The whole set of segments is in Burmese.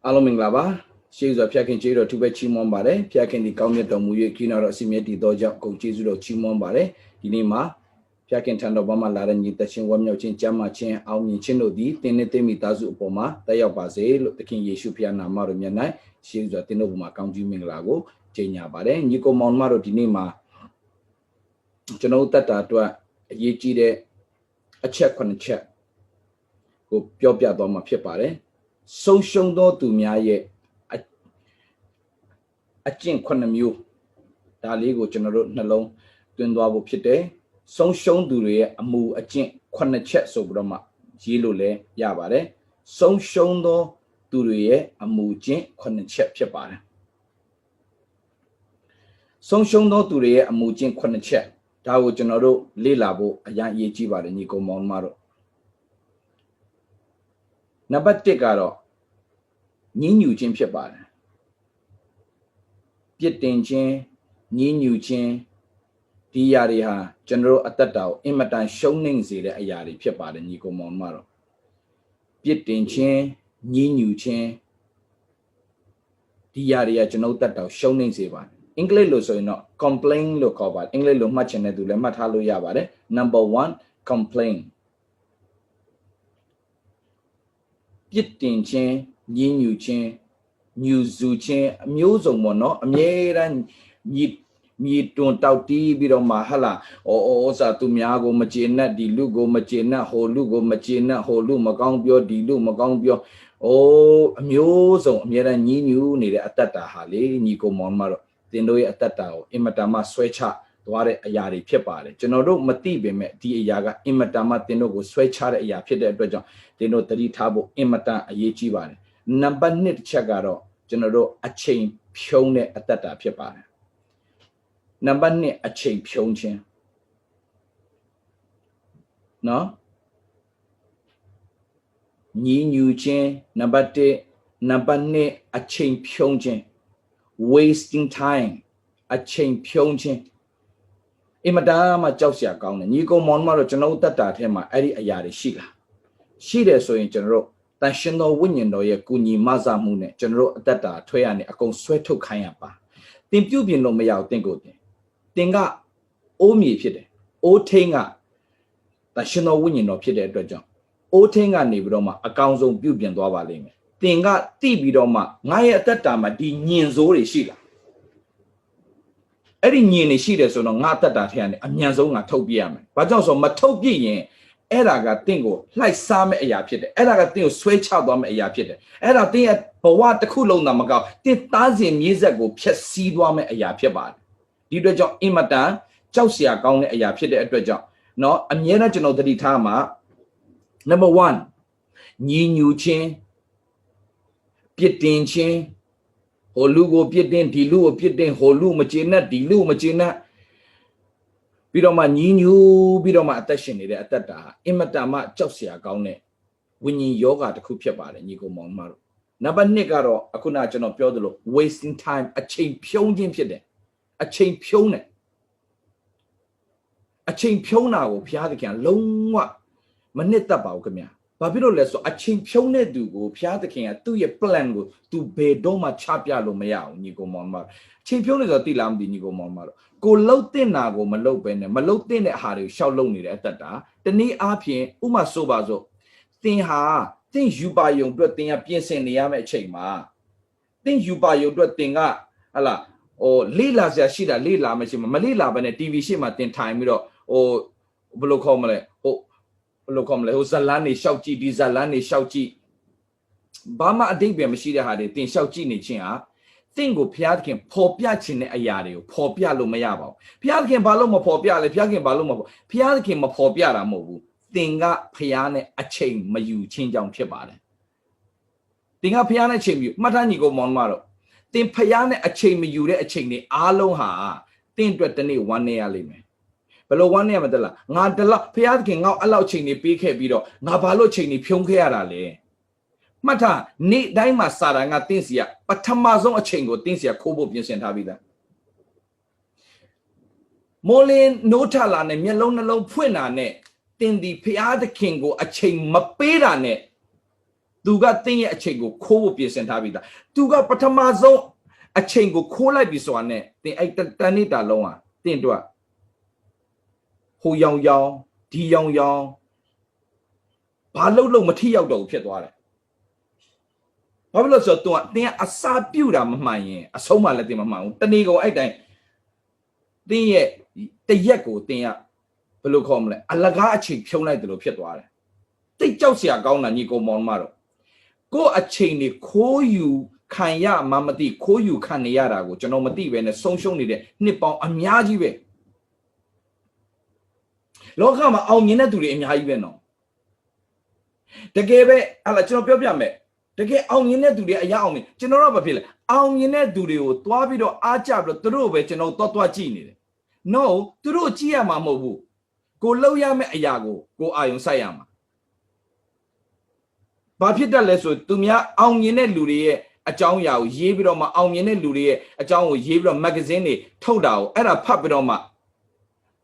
အားလုံးမင်္ဂလာပါရှေးစွာဖျက်ခင်ကျေးတော်သူပဲချီးမွမ်းပါတယ်ဖျက်ခင်ဒီကောင်းမြတ်တော်မူ၍ခင်းတော်အစီအမြဲတည်သောကြောင့်ဂုဏ်ကျေးဇူးတော်ချီးမွမ်းပါတယ်ဒီနေ့မှာဖျက်ခင်ထံတော်ဘာမှလာတဲ့ညီသက်ချင်းဝမ်းမြောက်ခြင်းကြမ်းမှခြင်းအောင်မြင်ခြင်းတို့သည်တင်းနဲ့တင်းမိသားစုအပေါ်မှာတက်ရောက်ပါစေလို့သခင်ယေရှုဖျားနာမတော်မြတ်၌ရှေးစွာတင်းတို့ဘုမှာကောင်းကြီးမင်္ဂလာကိုကြေညာပါတယ်ညီကိုမောင်မတို့ဒီနေ့မှာကျွန်တော်တတ်တာအတွက်အရေးကြီးတဲ့အချက်9ချက်ကိုပြောပြသွားမှာဖြစ်ပါတယ်ဆုံးရှုံးသောသူများရဲ့အကျင့်9မျိုးဒါလေးကိုကျွန်တော်တို့နှလုံးသွင်းသွားဖို့ဖြစ်တယ်ဆုံးရှုံးသူတွေရဲ့အမှုအကျင့်9ချက်ဆိုပြီးတော့မှရေးလို့လည်းရပါတယ်ဆုံးရှုံးသောသူတွေရဲ့အမှုအကျင့်9ချက်ဖြစ်ပါတယ်ဆုံးရှုံးသောသူတွေရဲ့အမှုအကျင့်9ချက်ဒါကိုကျွန်တော်တို့လေ့လာဖို့အရင်အရေးကြီးပါတယ်ညီကောင်မောင်မတို့နံပါတ်1ကတော့ညှဉ်းညူခြင်းဖြစ်ပါတယ်ပြစ်တင်ခြင်းညှဉ်းညူခြင်းဒီအရာတွေဟာကျွန်တော်တို့အသက်တာကိုအင်မတန်ရှုံးနိမ့်စေတဲ့အရာတွေဖြစ်ပါတယ်ညီကောင်မောင်မတို့ပြစ်တင်ခြင်းညှဉ်းညူခြင်းဒီအရာတွေကကျွန်တော်တို့အသက်တာကိုရှုံးနိမ့်စေပါတယ်အင်္ဂလိပ်လိုဆိုရင်တော့ complain လို့ခေါ်ပါတယ်အင်္ဂလိပ်လိုမှတ်ချင်တဲ့သူလည်းမှတ်ထားလို့ရပါတယ် number 1 complain ပြစ်တင်ခြင်းညှဉ်းညူခြင်းညူစုခြင်းအမျိုးစုံပေါ့နော်အမြဲတမ်းမြေတွန်တောက်တီးပြီးတော့မှဟလာဩစာသူများကိုမကျေနပ်ဒီလူကိုမကျေနပ်ဟိုလူကိုမကျေနပ်ဟိုလူမကောင်းပြောဒီလူမကောင်းပြောအမျိုးစုံအမြဲတမ်းညှဉ်းညူနေတဲ့အတ္တတာဟာလေညီကိုမောင်မတော့တင်တို့ရဲ့အတ္တတာကိုအင်မတန်မှဆွဲချသွားတဲ့အရာတွေဖြစ်ပါတယ်ကျွန်တော်တို့မသိပေမဲ့ဒီအရာကအင်မတန်မှတင်တို့ကိုဆွဲချတဲ့အရာဖြစ်တဲ့အတွက်ကြောင့်တင်တို့သတိထားဖို့အင်မတန်အရေးကြီးပါတယ်နံပါတ်1တစ်ချက်ကတော့ကျွန်တော်တို့အချိန်ဖြုံးတဲ့အတ္တတာဖြစ်ပါတယ်နံပါတ်2အချိန်ဖြုံးခြင်းနော်ညှဉ်းညူခြင်းနံပါတ်1နံပါတ်2အချိန်ဖြုံးခြင်း wasting time အချိန်ဖြုံးခြင်းအင်မတန်မှကြောက်စရာကောင်းတယ်ညီကောင်မောင်တို့ကျွန်တော်တတ်တာထဲမှာအဲ့ဒီအရာတွေရှိလားရှိတယ်ဆိုရင်ကျွန်တော်တို့တန်ရှင်တော်ဝိညာဉ်တော်ရဲ့ကုညီမဆမှုနဲ့ကျွန်တော်တို့အတ္တတာထွဲရနေအကုန်ဆွဲထုတ်ခိုင်းရပါတင်ပြုတ်ပြင်လို့မရအောင်တင်ကိုတင်ကအိုးမြေဖြစ်တယ်အိုးထင်းကတန်ရှင်တော်ဝိညာဉ်တော်ဖြစ်တဲ့အတွက်ကြောင့်အိုးထင်းကနေပြီးတော့မှအကောင်ဆုံးပြုတ်ပြင်သွားပါလိမ့်မယ်တင်ကတိပြီးတော့မှငါရဲ့အတ္တတာမှာဒီညင်စိုးတွေရှိလားအဲ့ဒီညင်နေရှိတယ်ဆိုတော့ငါအတ္တတာထဲကနေအမြန်ဆုံးငါထုတ်ပြရမယ်ဘာကြောင့်ဆိုမထုတ်ပြရင်အဲ့ဒါကတင့်ကိုလှိုက်စားမဲ့အရာဖြစ်တယ်အဲ့ဒါကတင့်ကိုဆွဲချသွားမဲ့အရာဖြစ်တယ်အဲ့ဒါတင့်ရဲ့ဘဝတစ်ခုလုံးသာမကောက်တင့်သားစဉ်မြေးဆက်ကိုဖျက်ဆီးသွားမဲ့အရာဖြစ်ပါတယ်ဒီအတွက်ကြောင့်အင်မတန်ကြောက်စရာကောင်းတဲ့အရာဖြစ်တဲ့အတွက်ကြောင့်เนาะအမြဲတမ်းကျွန်တော်သတိထားမှာ number 1ညှဉ်းညူခြင်းပြစ်တင်ခြင်းဟိုလူကိုပြစ်တင်ဒီလူကိုပြစ်တင်ဟိုလူမကျေနပ်ဒီလူမကျေနပ်ပြီးတော့မှညှဉ်းညူပြီးတော့မှအသက်ရှင်နေတဲ့အတ္တတာအင်မတန်မှကြောက်စရာကောင်းတဲ့ဝိညာဉ်ယောဂတစ်ခုဖြစ်ပါတယ်ညီကောင်မောင်မတို့နံပါတ်2ကတော့အခုနကျွန်တော်ပြောသလို wasting time အချိန်ဖြုံးခြင်းဖြစ်တယ်အချိန်ဖြုံးတယ်အချိန်ဖြုံးတာကိုဘုရားသခင်လုံးဝမနစ်သက်ပါဘူးခင်ဗျာဘာဖြစ်လို့လဲဆိုအချိန်ဖြုံးတဲ့သူကိုဘုရားသခင်ကသူ့ရဲ့ plan ကိုသူဘယ်တော့မှချပြလို့မရအောင်ညီကောင်မောင်မတို့အချိန်ဖြုံးနေဆိုတော့သိလားမသိညီကောင်မောင်မတို့ကိုလှုပ်တဲ့နာကိုမလှုပ်ပဲနဲ့မလှုပ်တဲ့အဟာတွေကိုရှောက်လုံနေတဲ့အတ္တတာတနည်းအားဖြင့်ဥမာဆိုပါစို့သင်ဟာသင်ယူပါယုံအတွက်သင်ကပြင်ဆင်နေရမယ့်အချိန်မှာသင်ယူပါယုံအတွက်သင်ကဟလာလေ့လာစရာရှိတာလေ့လာမရှိမလေ့လာဘဲနဲ့ TV ရှေ့မှာသင်ထိုင်ပြီးတော့ဘယ်လိုခေါ်မလဲဘယ်လိုခေါ်မလဲဇလန်းနေရှောက်ကြည့်ဒီဇလန်းနေရှောက်ကြည့်ဘာမှအတိတ်ပဲမရှိတဲ့ဟာတွေသင်ရှောက်ကြည့်နေခြင်းဟာသင်ကိုဘုရားသခင်ပေါ်ပြခြင်းတဲ့အရာတွေကိုပေါ်ပြလို့မရပါဘူးဘုရားသခင်ဘာလို့မပေါ်ပြလဲဘုရားသခင်ဘာလို့မပေါ်ဘုရားသခင်မပေါ်ပြတာမဟုတ်ဘူးသင်ကဘုရားနဲ့အချိန်မယူခြင်းကြောင့်ဖြစ်ပါတယ်သင်ကဘုရားနဲ့အချိန်မယူမှတ်သားညီကိုမောင်မတို့သင်ဘုရားနဲ့အချိန်မယူတဲ့အချိန်တွေအားလုံးဟာသင်အတွက်တနေ့ဝမ်းနေရလိမ့်မယ်ဘယ်လိုဝမ်းနေရမလဲငါတလောက်ဘုရားသခင်ငါ့အဲ့လောက်ချိန်တွေပေးခဲ့ပြီးတော့ငါဘာလို့ချိန်တွေဖြုံးခဲ့ရတာလဲမှတ်ထားနေ့တိုင်းမှာစာတန်ကတင်းစီကပထမဆုံးအချိန်ကိုတင်းစီကခိုးဖို့ပြင်ဆင်ထားပြီးသားမိုးလင်းနိုးထလာနဲ့မျက်လုံးနှလုံးဖွင့်တာနဲ့တင်းဒီဖျားသခင်ကိုအချိန်မပေးတာနဲ့ သူကတင်းရဲ့အချိန်ကိုခိုးဖို့ပြင်ဆင်ထားပြီးသားသူကပထမဆုံးအချိန်ကိုခိုးလိုက်ပြီဆိုတာနဲ့တင်းအဲ့တန်နေတာလုံးอ่ะတင်းတို့ဟိုရောင်ရောင်ဒီရောင်ရောင်ဘာလို့မထိရောက်တော့ဘူးဖြစ်သွားတယ်ဘာဖြစ်လို့ဆိုတော့တင်းကအစာပြုတ်တာမမှန်ရင်အဆုံးမှလည်းတင်းမမှန်ဘူးတနေ့ကုန်အဲ့တိုင်းတင်းရဲ့တရက်ကိုတင်းကဘယ်လိုခေါ်မလဲအလကားအချိန်ဖြုံးလိုက်တယ်လို့ဖြစ်သွားတယ်တိတ်ကြောက်စရာကောင်းတာညီကောင်မောင်မတော့ကို့အချိန်နေခိုးယူခံရမှမသိခိုးယူခံနေရတာကိုကျွန်တော်မသိပဲနဲ့ဆုံးရှုံးနေတဲ့နှစ်ပေါင်းအများကြီးပဲလောကမှာအောင်မြင်တဲ့သူတွေအများကြီးပဲနော်တကယ်ပဲဟာလာကျွန်တော်ပြောပြမယ်တကယ်အောင်မြင်တဲ့သူတွေအရာအောင်မြင်ကျွန်တော်တော့ဘာဖြစ်လဲအောင်မြင်တဲ့သူတွေကိုတွားပြီးတော့အားကြပြီးတော့သူတို့ပဲကျွန်တော်တွားကြည့်နေတယ် no သူတို့ကြည့်ရမှာမဟုတ်ဘူးကိုလှုပ်ရမယ့်အရာကိုအာယုံစိုက်ရမှာဘာဖြစ်တတ်လဲဆိုသူများအောင်မြင်တဲ့လူတွေရဲ့အကြောင်းအရာကိုရေးပြီးတော့မှအောင်မြင်တဲ့လူတွေရဲ့အကြောင်းကိုရေးပြီးတော့မဂ္ဂဇင်းတွေထုတ်တာကိုအဲ့ဒါဖတ်ပြီးတော့မှ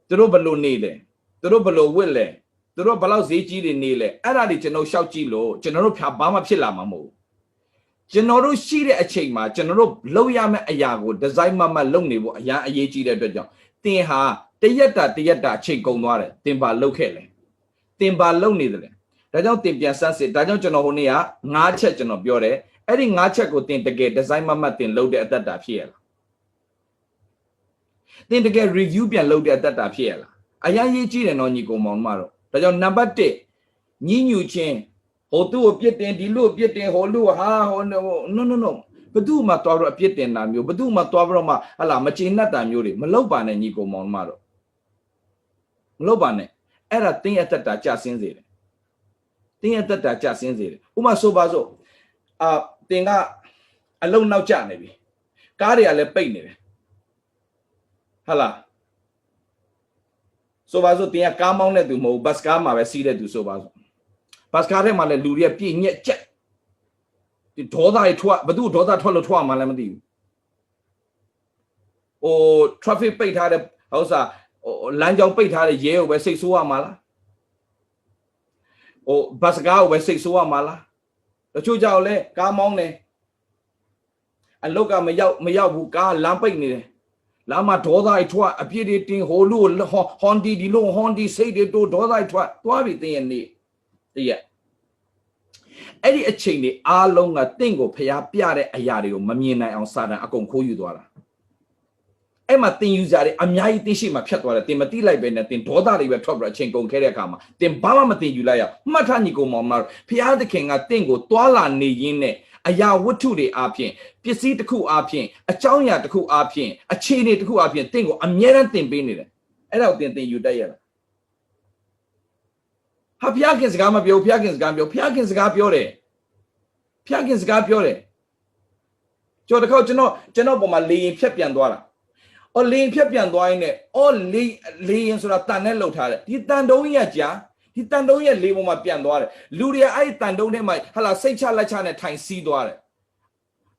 သူတို့ဘယ်လိုနေလဲသူတို့ဘယ်လိုဝတ်လဲသူတို့ဘယ်လောက်ဈေးကြီးတွေနေလဲအဲ့ဒါတွေကျွန်တော်ရှောက်ကြည့်လို့ကျွန်တော်တို့ဘာမှဖြစ်လာမှာမဟုတ်ဘူးကျွန်တော်တို့ရှိတဲ့အချိန်မှာကျွန်တော်တို့လုပ်ရမယ့်အရာကိုဒီဇိုင်းမလုပ်နေဖို့အရာအရေးကြီးတဲ့အတွက်ကြောင့်တင်ဟာတရက်တာအချိန်ကုန်သွားတယ်တင်ပါလုပ်ခဲ့လဲတင်ပါလုပ်နေတယ်ဒါကြောင့်တင်ပြန်ဆန်းစစ်ဒါကြောင့်ကျွန်တော်ဟိုနေ့က9ချက်ကျွန်တော်ပြောတယ်အဲ့ဒီ9ချက်ကိုတင်တကယ်ဒီဇိုင်းမတင်လုပ်တဲ့အတ္တတာဖြစ်ရလားတင်တကယ် review ပြန်လုပ်တဲ့အတ္တတာဖြစ်ရလားအရာရေးကြီးတယ်နော်ညီကောင်မောင်တို့ဒါကြောင့်နံပါတ်1ညှဉ်းညူခြင်းဟိုသူ့ကိုပြစ်တင်ဒီလူပြစ်တင်ဟိုလူဟာဟို no ဘသူမှတွားတော့အပြစ်တင်တာမျိုးဘသူမှတွားပြီးတော့မှဟလာမကျေနပ်တာမျိုးတွေမလုပ်ပါနဲ့ညီကောင်မောင်တို့မလုပ်ပါနဲ့အဲ့ဒါတင်းရဲ့တက်တာကြဆင်းစေတယ်တင်းရဲ့တက်တာကြဆင်းစေတယ်ဥပမာဆိုပါစို့တင်ကအလုံးနောက်ကျနေပြီကားတွေကလည်းပိတ်နေတယ်ဟလာဆိုပါစို့တင်ကကားမောင်းတဲ့သူမဟုတ်ဘတ်ကားမှာပဲစီးတဲ့သူဆိုပါစို့ဘတ်ကားထဲမှာလည်းလူတွေကပြည့်ညက်ကြက်ဒီဒေါသတွေထွက်ဘသူဒေါသထွက်လို့ထွက်မှလည်းမသိဘူးဟို traffic ပိတ်ထားတဲ့ဟောစားလမ်းကြောင်းပိတ်ထားတဲ့ရဲကိုပဲစိတ်ဆိုးရမှာလားဟိုဘတ်ကားကိုပဲစိတ်ဆိုးရမှာလားတချို့ကြောက်လဲကားမောင်းတယ်အလုတ်ကမရောက်ဘူးကားလမ်းပိတ်နေတယ်လမ်းမှာဒေါသတွေထွက်အပြစ်တွေတင်ဟိုလူဟွန်ဒီဒီလိုဟွန်ဒီစိတ်တွေတိုးဒေါသတွေထွက်သွားပြီတင်းရဲ့နေ့တည့်ရအဲ့ဒီအချိန်တွေအားလုံးကတင့်ကိုဖျားပြတဲ့အရာတွေကိုမမြင်နိုင်အောင်စာတန်အကုန်ခိုးယူသွားတာအဲ့မှာတင်ယူကြတယ်အများကြီးတင်းရှိမှဖြတ်သွားတယ်တင်မတိလိုက်ပဲနဲ့တင်ဒေါသတွေပဲထွက်ပြီးအချိန်ကုန်ခဲ့တဲ့အခါမှာတင်ဘာမှမတင်ယူလိုက်ရမှတ်ထားညီကောင်မောင်မဖျားသခင်ကတင့်ကိုတွာလာနေရင်းနဲ့အရာဝတ္ထုတွေအားဖြင့်ပစ္စည်းတစ်ခုအားဖြင့်အကြောင်းအရာတစ်ခုအားဖြင့်အခြေအနေတစ်ခုအားဖြင့်တင့်ကိုအမြဲတမ်းတင်ပေးနေတယ်အဲ့ဒါကိုတင်ယူတတ်ရလားဟာဖျားခင်စကားမပြောဖျားခင်စကားပြောဖျားခင်စကားပြောတယ်ဖျားခင်စကားပြောတယ်ကျော်တစ်ခေါက်ကျွန်တော်ပုံမှာလေရင်ဖြတ်ပြန်သွားတာလေရင်ဖြတ်ပြန်သွားရင်လည်းလေရင်ဆိုတာတန်နဲ့လှုပ်ထားတယ်ဒီတန်တုံးကြီးကကြာဒီတန်တုံးရဲ့လေပုံမှာပြန်သွားတယ်လူတွေကအဲ့ဒီတန်တုံးထဲမှာဟလာစိတ်ချလက်ချနဲ့ထိုင်စီးသွားတယ်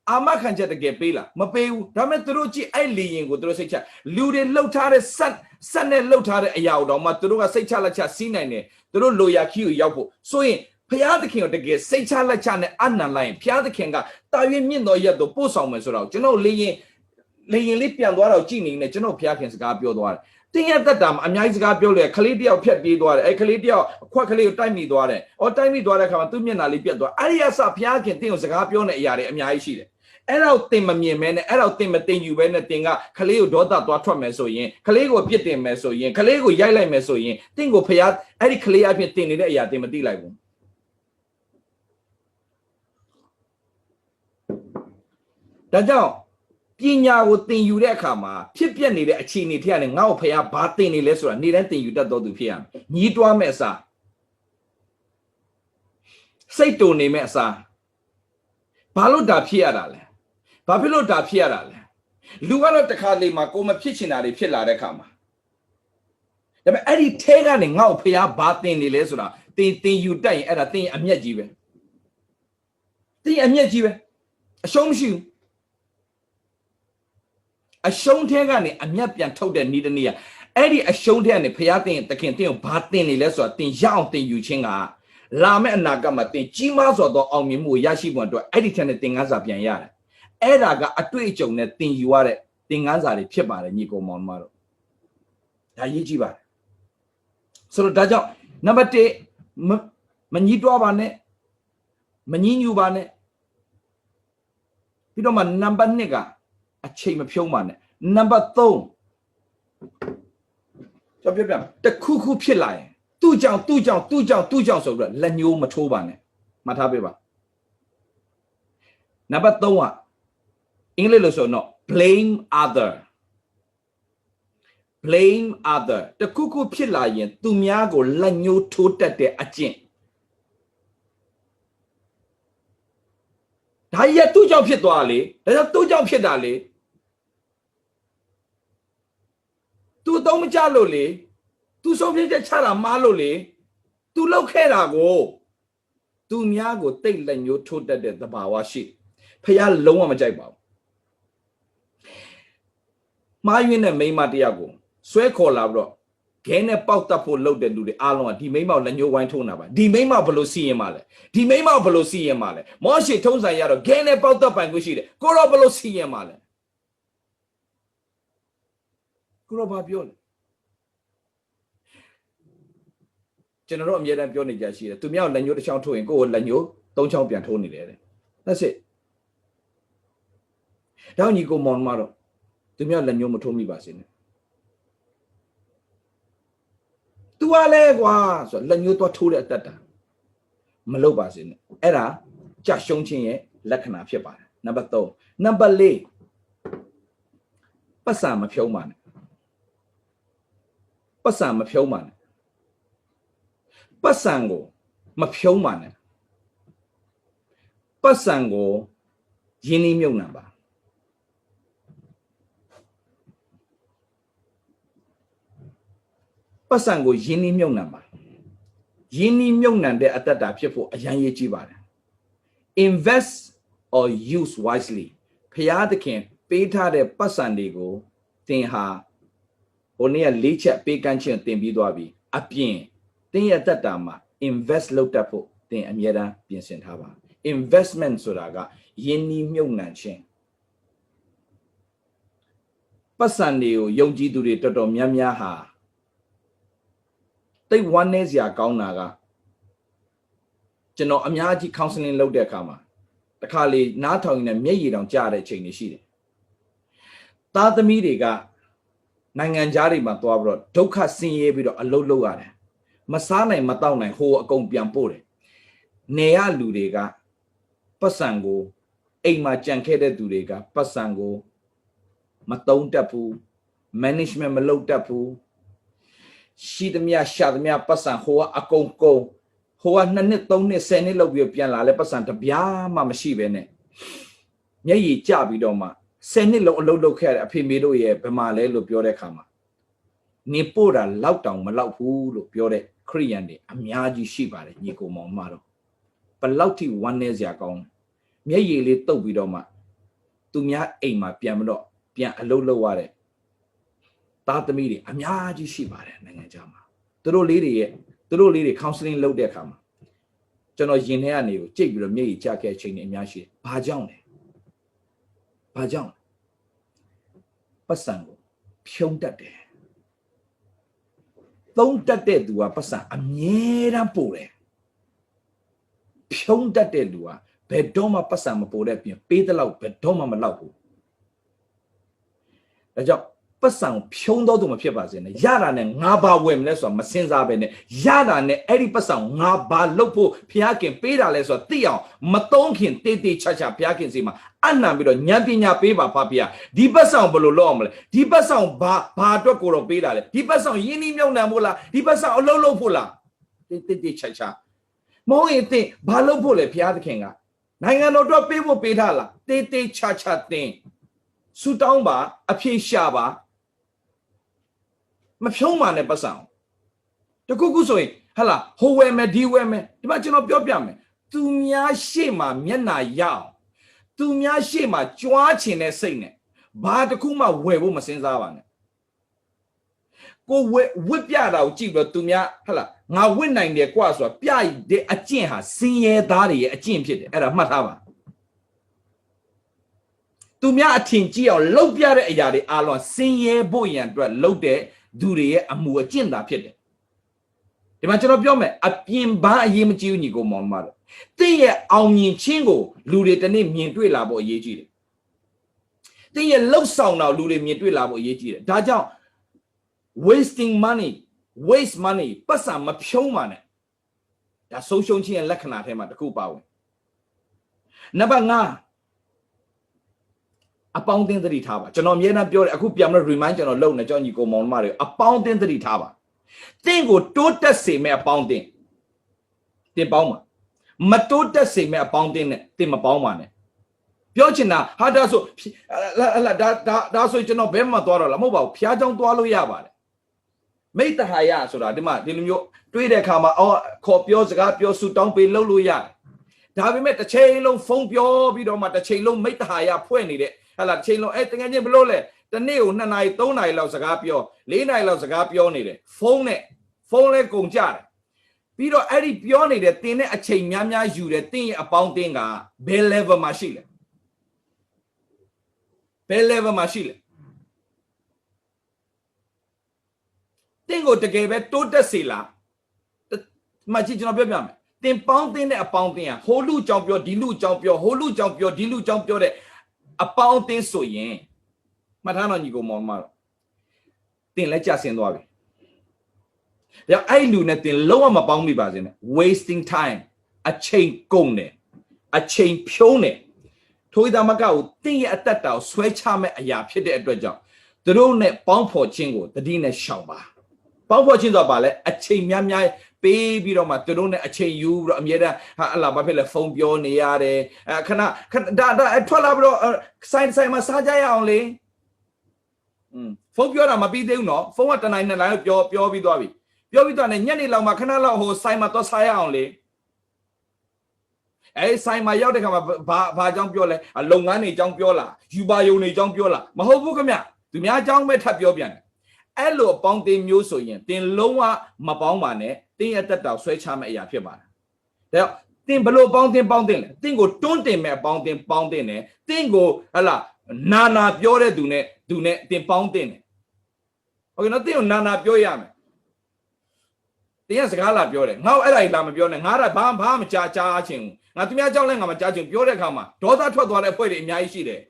အာမခံချက်တကယ်ပေးလားမပေးဘူးဒါပေမဲ့သူတို့ကြည့်အဲ့လေရင်ကိုသူတို့စိတ်ချလူတွေလှုပ်ထားတဲ့ဆက်နဲ့လှုပ်ထားတဲ့အရာတော့မှသူတို့ကစိတ်ချလက်ချစီးနိုင်တယ်သူတို့လိုရာခီကိုရောက်ဖို့ဆိုရင်ဖျားသခင်ကိုတကယ်စိတ်ချလက်ချနဲ့အနံလိုက်ရင်ဖျားသခင်ကတာရွေးမြင့်တော်ရက်တော့ပို့ဆောင်မယ်ဆိုတော့ကျွန်တော်လေရင်လေးပြန်သွားတော့ကြည်နေနေကျွန်တော်ဖျားခင်စကားပြောသွားတယ်တင်းရသက်တာမှာအများကြီးစကားပြောလေခလေးတယောက်ဖြတ်ပြေးသွားတယ်အဲ့ခလေးတယောက်အခွက်ကလေးကိုတိုက်မိသွားတယ်တိုက်မိသွားတဲ့ခါမှာသူ့မျက်နှာလေးပြတ်သွားအဲ့ဒီအစဖျားခင်တင်းကိုစကားပြောနေအရာတွေအများကြီးရှိတယ်အဲ့တော့တင်မမြင်မဲနဲ့အဲ့တော့တင်မတင်ယူပဲနဲ့တင်ကခလေးကိုဒေါသသွားထွက်မယ်ဆိုရင်ခလေးကိုပြစ်တင်မယ်ဆိုရင်ခလေးကိုရိုက်လိုက်မယ်ဆိုရင်တင်ကိုဖျားအဲ့ဒီခလေးအဖြစ်တင်နေတဲ့အရာတင်မသိလိုက်ဘူးဒါကြောင့်ပညာကိုသင်ယူတဲ့အခါမှာဖြစ်ပျက်နေတဲ့အခြေအနေထက်နဲ့ငါ့ကိုဖျားဘာသင်နေလဲဆိုတာနေ့တိုင်းသင်ယူတတ်တော်သူဖြစ်ရမယ်။ညီးတွားမဲ့အစားစိတ်တုန်နေမဲ့အစားဘာလို့ဒါဖြစ်ရတာလဲ။ဘာဖြစ်လို့ဒါဖြစ်ရတာလဲ။လူကတော့တစ်ခါလေမှာကိုမဖြစ်ချင်တာတွေဖြစ်လာတဲ့အခါမှာဒါပေမဲ့အဲ့ဒီထဲကနေငါ့ကိုဖျားဘာသင်နေလဲဆိုတာသင်ယူတတ်ရင်အဲ့ဒါသင်အမျက်ကြီးပဲ။သင်အမျက်ကြီးပဲအရှုံးမရှိဘူးအရှုံးထဲကနေအမျက်ပြန်ထုတ်တဲ့ဤတနည်းအဲ့ဒီအရှုံးထဲကနေဖျားတင်သခင်တင်းကိုဘာတင်နေလဲဆိုတာတင်ရအောင်တင်ယူခြင်းက လာမဲ့အနာဂတ်မှာတင်ကြီးမားစွာသောအောင်မြင်မှုရရှိဖို့အတွက်အဲ့ဒီထက်နဲ့သင်ခန်းစာပြန်ရတယ်အဲ့ဒါကအတွေ့အကြုံနဲ့သင်ယူရတဲ့သင်ခန်းစာတွေဖြစ်ပါတယ်ညီကောင်မောင်တို့ဒါရေးကြည့်ပါတယ်ဆိုတော့ဒါကြောင့်နံပါတ်1မညီတွားပါနဲ့မညီညူပါနဲ့ပြီးတော့မှနံပါတ်2ကအချိန်မဖြုံးပါနဲ့နံပါတ်3ကျွန်တော်ပြောပြတခုခုဖြစ်လာရင်သူ့ကြောင့်ဆိုပြီးတော့လက်ညှိုးမထိုးပါနဲ့မှတ်ထားပေးပါနံပါတ်3ကအင်္ဂလိပ်လို့ဆိုတော့ blame other တခုခုဖြစ်လာရင်သူများကိုလက်ညှိုးထိုးတတ်တဲ့အကျင့်ဒါကြီးကသူ့ကြောင့်ဖြစ်သွားလေဒါကြောင့်သူ့ကြောင့်ဖြစ်တာလေသူတော့မကြလို့လေသူဆုံးဖြတ်ချက်ချတာမားလို့လေသူလောက်ခဲ့တာကိုသူများကိုတိတ်လက်ညှိုးထိုးတတ်တဲ့သဘာဝရှိဖះလုံးဝမကြိုက်ပါဘူးမှားယွင်းတဲ့မိန်းမတယောက်ကိုဆွဲခေါ်လာပြီးတော့ခဲနဲ့ပေါက်တတ်ဖို့လုပ်တဲ့လူတွေအားလုံးကဒီမိန်းမကိုလက်ညှိုးဝိုင်းထိုးနေတာပါဒီမိန်းမဘယ်လိုစီရင်မှာလဲဒီမိန်းမဘယ်လိုစီရင်မှာလဲမောရှိထုံးဆိုင်ရတော့ခဲနဲ့ပေါက်တတ်ပိုင်ခွင့်ရှိတယ်ကိုတော့ဘယ်လိုစီရင်မှာလဲကိုတော့ဘာပြောလဲကျွန်တော်တို့အမြဲတမ်းပြောနေကြရှိတယ်သူများလက်ညှိုးတစ်ချောင်းထိုးရင်ကိုယ်ကိုလက်ညှိုး၃ချောင်းပြန်ထိုးနေတယ်တဲ့ That's it တောင်ညီကိုမောင်မတော့သူများလက်ညှိုးမထိုးမိပါစေနဲ့သူကလည်းကွာဆိုလက်ညှိုးတော့ထိုးတဲ့အတတ်တာမလုပ်ပါစေနဲ့အဲ့ဒါကြရှုံးခြင်းရဲ့လက္ခဏာဖြစ်ပါတယ်နံပါတ်3နံပါတ်4ပတ်စံမဖြုံးပါနဲ့ပတ်စံမဖြုံးပါနဲ့ပတ်စံကိုမဖြုံးပါနဲ့ပတ်စံကိုရင်းနှီးမြုပ်နှံပါပတ်စံကိုရင်းနှီးမြုပ်နှံပါရင်းနှီးမြုပ်နှံတဲ့အတ္တတာဖြစ်ဖို့အရန်ရေးကြည့်ပါတယ် invest or use wisely ဖျားသခင်ပေးထားတဲ့ပတ်စံတွေကိုသင်ဟာဟိုနေ့က၄ချက်ပေးကမ်းခြင်းသင်ပြီးသွားပြီအပြင်သင်ရဲ့အတ္တတာမှာ invest လုပ်တတ်ဖို့သင်အမြဲတမ်းပြင်ဆင်ထားပါ investment ဆိုတာကယင်းနှီးမြုပ်နှံခြင်းပတ်စံတွေကိုယုံကြည်သူတွေတော်တော်များများဟာတိတ်ဝမ်းနည်းစရာကောင်းတာကကျွန်တော်အများကြီး counseling လုပ်တဲ့အခါမှာတခါလေနားထောင်နေမျက်ရည်တောင်ကျတဲ့အချိန်တွေရှိတယ်သားသမီးတွေကနိုင်ငံခြားတွေမှာသွားပြီးတော့ဒုက္ခဆင်းရဲပြီးတော့အလုပ်လုပ်ရတယ်မစားနိုင်မတောက်နိုင်ဟိုအကုန်ပြန်ပို့တယ်နေရလူတွေကပတ်စံကိုအိမ်မှာကြံခဲ့တဲ့သူတွေကပတ်စံကိုမတုံးတတ်ဘူး management မလုပ်တတ်ဘူးရှိသမျှရှာသမျှပတ်စံဟိုကအကုန်ကုန်ဟိုက2နှစ်3နှစ်10နှစ်လောက်ပြီးပြန်လာလဲပတ်စံတပြားမှမရှိပဲနဲ့မျက်ရည်ကျပြီးတော့မှ10နှစ်လုံးအလုပ်လုပ်ခဲ့တဲ့အဖေမေတို့ရဲ့ဘယ်မှာလဲလို့ပြောတဲ့အခါမှာနေပို့တာလောက်တောင်မလောက်ဘူးလို့ပြောတဲ့ခရိယန်တွေအများကြီးရှိပါတယ်ညီကိုမောင်မတော့ဘလောက်ထိဝမ်းနည်းစရာကောင်းမျက်ရည်လေးတုပ်ပြီးတော့မှသူများအိမ်မှာပြန်ပြီးတော့ပြန်အလုပ်လုပ်ရတဲ့သားသမီးတွေအများကြီးရှိပါတယ်နိုင်ငံခြားမှာသူတို့လေးတွေ counseling လုပ်တဲ့အခါမှာကျွန်တော်ရင်ထဲကနေကိုကြိတ်ပြီးတော့မျက်ရည်ကျခဲ့ချိန်တွေအများရှိတယ်ဘာကြောင့်လဲပတ်စံကိုဖြုံးတတ်တယ်သုံးတတ်တဲ့သူကပတ်စံအမြဲတမ်းပို့တယ်ဖြုံးတတ်တဲ့လူကဘယ်တော့မှပတ်စံမပို့တဲ့ပြင်ပေးတဲ့လောက်ဘယ်တော့မှမလောက်ဘူးဒါကြောင့်ပတ်စံဖြုံးတော့သူမဖြစ်ပါစေနဲ့ရတာနဲ့ငါဘာဝယ်မလဲဆိုတာမစင်စားပဲနဲ့ရတာနဲ့အဲ့ဒီပတ်စံငါဘာလုပ်ဖို့ဘုရားခင်ပေးတာလဲဆိုတာသိအောင်မသုံးခင်တေးတေးချာချာဘုရားခင်စီမှာအနံပြီးတော့ဉာဏ်ပညာပေးပါဖဘုရားဒီပတ်စံဘယ်လိုလုပ်အောင်မလဲဒီပတ်စံဘာအတွက်ကိုတော့ပေးတာလဲဒီပတ်စံရင်းနှီးမြုပ်နှံဖို့လားဒီပတ်စံအလုပ်လုပ်ဖို့လားတေးတေးချာချာမဟုတ်ရင်သင်ဘာလုပ်ဖို့လဲဘုရားသခင်ကနိုင်ငံတော်အတွက်ပေးဖို့ပေးထားလားတေးတေးချာချာသင်ဆူတောင်းပါအဖြေရှာပါမဖြုံးပါနဲ့ပတ်စံတခုခုဆိုရင်ဟလာဟိုဝဲမယ်ဒီဝဲမယ်ဒီမှာကျွန်တော်ပြောပြမယ်သူများရှေ့မှာမျက်နှာရအောင်သူများရှေ့မှာကြွားချင်တဲ့စိတ်နဲ့ဘာတခုမှဝယ်ဖို့မစင်စားပါနဲ့ကိုဝစ်ပြတာကိုကြည့်ပြီးတော့သူများဟလာ ငါဝင့်နိုင်တယ်ကွာဆိုတာပြတဲ့အကျင့်ဟာစင်ရဲသားတွေရဲ့အကျင့်ဖြစ်တယ်အဲ့ဒါမှတ်ထားပါသူများအထင်ကြီးအောင်လှုပ်ပြတဲ့အရာတွေအားလုံးစင်ရဲဖို့ရန်အတွက်လှုပ်တဲ့သူတွေရဲ့အမှုအကျင့်သာဖြစ်တယ်ဒီမှာကျွန်တော်ပြောမယ်အပြင်ဘာအရေးမကြီးဘူးညီကိုမောင်မတို့တင့်ရဲ့အောင်မြင်ခြင်းကိုလူတွေတနေ့မြင်တွေ့လာဖို့အရေးကြီးတယ်တင့်ရဲ့လှုပ်ဆောင်တော့လူတွေမြင်တွေ့လာဖို့အရေးကြီးတယ်ဒါကြောင့် wasting money waste money ပတ်စံမဖြုံးပါနဲ့ဒါဆုံးရှုံးခြင်းရဲ့လက္ခဏာထဲမှာတစ်ခုပါဝင်နံပါတ်5အပေါင်းအသင်းသတိထားပါကျွန်တော်အမြဲတမ်းပြောတယ်အခုပြန်ပြီး remind ကျွန်တော်လုပ်နေကြောင်းညီကိုမောင်မတွေအပေါင်းအသင်းသတိထားပါတင့်ကိုတိုးတက်စေမဲ့အပေါင်းအသင်းတင်ပေါင်းပါမတိုးတက်စေမဲ့အပေါင်းအသင်းနဲ့တင်မပေါင်းပါနဲ့ပြောချင်တာဟာဒါဆိုဒါဆိုကျွန်တော်ဘယ်မှသွားတော့လားမဟုတ်ပါဘူးဖျားချောင်းသွားလို့ရပါတယ်မိတ္တဟာယဆိုတာဒီမှာဒီလိုမျိုးတွေးတဲ့အခါမှာခေါ်ပြောစကားပြောဆူတောင်းပေးလုပ်လို့ရတယ်ဒါပေမဲ့တစ်ချိန်လုံးဖုန်းပြောပြီးတော့မှတစ်ချိန်လုံးမိတ္တဟာယဖွဲ့နေတဲ့ဟလာတစ်ချိန်လုံးတကယ်ချင်းဘလို့လဲတနေ့ကို2နာရီ3နာရီလောက်စကားပြော4နာရီလောက်စကားပြောနေတယ်ဖုန်းလဲကုန်ကြတယ်ပြီးတော့အဲ့ဒီပြောနေတဲ့တင်းတဲ့အချိန်များများယူတယ်တင်းရဲ့အပေါင်းအသင်းကဘယ် level မှာရှိလဲဘယ် level မှာရှိလဲတင်းကိုတကယ်ပဲတိုးတက်စေလားမကြည့်ကျွန်တော်ပြောပြမယ်တင်းပေါင်းတင်းတဲ့အပေါင်းအသင်းကဟိုလူကြောင်ပြောဒီလူကြောင်ပြောဟိုလူကြောင်ပြောဒီလူကြောင်ပြောတဲ့အပေါင်းအသင်းဆိုရင်မှတ်ထားတော့ညီကိုမောင်မတော့တင်းလည်းကြာဆင်းသွားပြီဒါအဲ့လူနဲ့တင်းလုံးဝမပေါင်းမိပါစေနဲ့ wasting time အချိန်ကုန်တယ်အချိန်ဖြုံးတယ်ထိုးသားမကကိုတင်းရဲ့အသက်တာကိုဆွဲချမဲ့အရာဖြစ်တဲ့အတွက်ကြောင့်သူတို့နဲ့ပေါင်းဖော်ခြင်းကိုတတိနဲ့ရှောင်ပါပေါင်းဖော်ခြင်းဆိုတာဘာလဲအချိန်များများပေးပြီးတော့မှသူတို့နဲ့အချိန်ယူပြီးတော့အမြဲတမ်းဟာအလားဘာဖြစ်လဲဖုန်းပြောနေရတယ်ခဏဒါထွက်လာပြီးတော့ဆိုင်မှာစားကြရအောင်လေဖုန်းပြောတာမပြီးသေးဘူးနော်ဖုန်းကတနိုင်2နိုင်လို့ပြောပြီးသွားပြီပြောပြီးတော့ညနေလောက်မှခဏလောက်ဟိုဆိုင်မှာသွားစားရအောင်လေအဲ့ဆိုင်မှာရောက်တဲ့ခါမှာဘာအကြောင်းပြောလဲလုပ်ငန်းတွေအကြောင်းပြောလားယူပါယုံတွေအကြောင်းပြောလားမဟုတ်ဘူးခင်ဗျသူများအကြောင်းပဲထပ်ပြောပြန်တယ်အဲ့လိုအပေါင်းအသင်းမျိုးဆိုရင်တင်လုံးဝမပေါင်းပါနဲ့တင်းရဲ့တက်တောက်ဆွဲချမဲ့အရာဖြစ်ပါတယ်ဒါကြောင့်တင်းဘလို့ပေါင်းတင်းလဲတင်းကိုတွန်းတင်မဲ့အပေါင်းအသင်းပေါင်းတင်းတယ်တင်းကိုဟလာနာပြောတဲ့သူနဲ့တင်းပေါင်းတင်းတယ်โอเคနော်တင်းကိုနာပြောရမယ်တင်းရဲ့စကားလာပြောတယ်ငါ့အဲ့ဒါကြီးလာမပြောနဲ့ငါကဘာမှကြားချင်ဘူးငါသူများကြောက်လဲငါမကြားချင်ပြောတဲ့အခါမှာဒေါသထွက်သွားတဲ့အဖွဲ့တွေအများကြီးရှိတယ်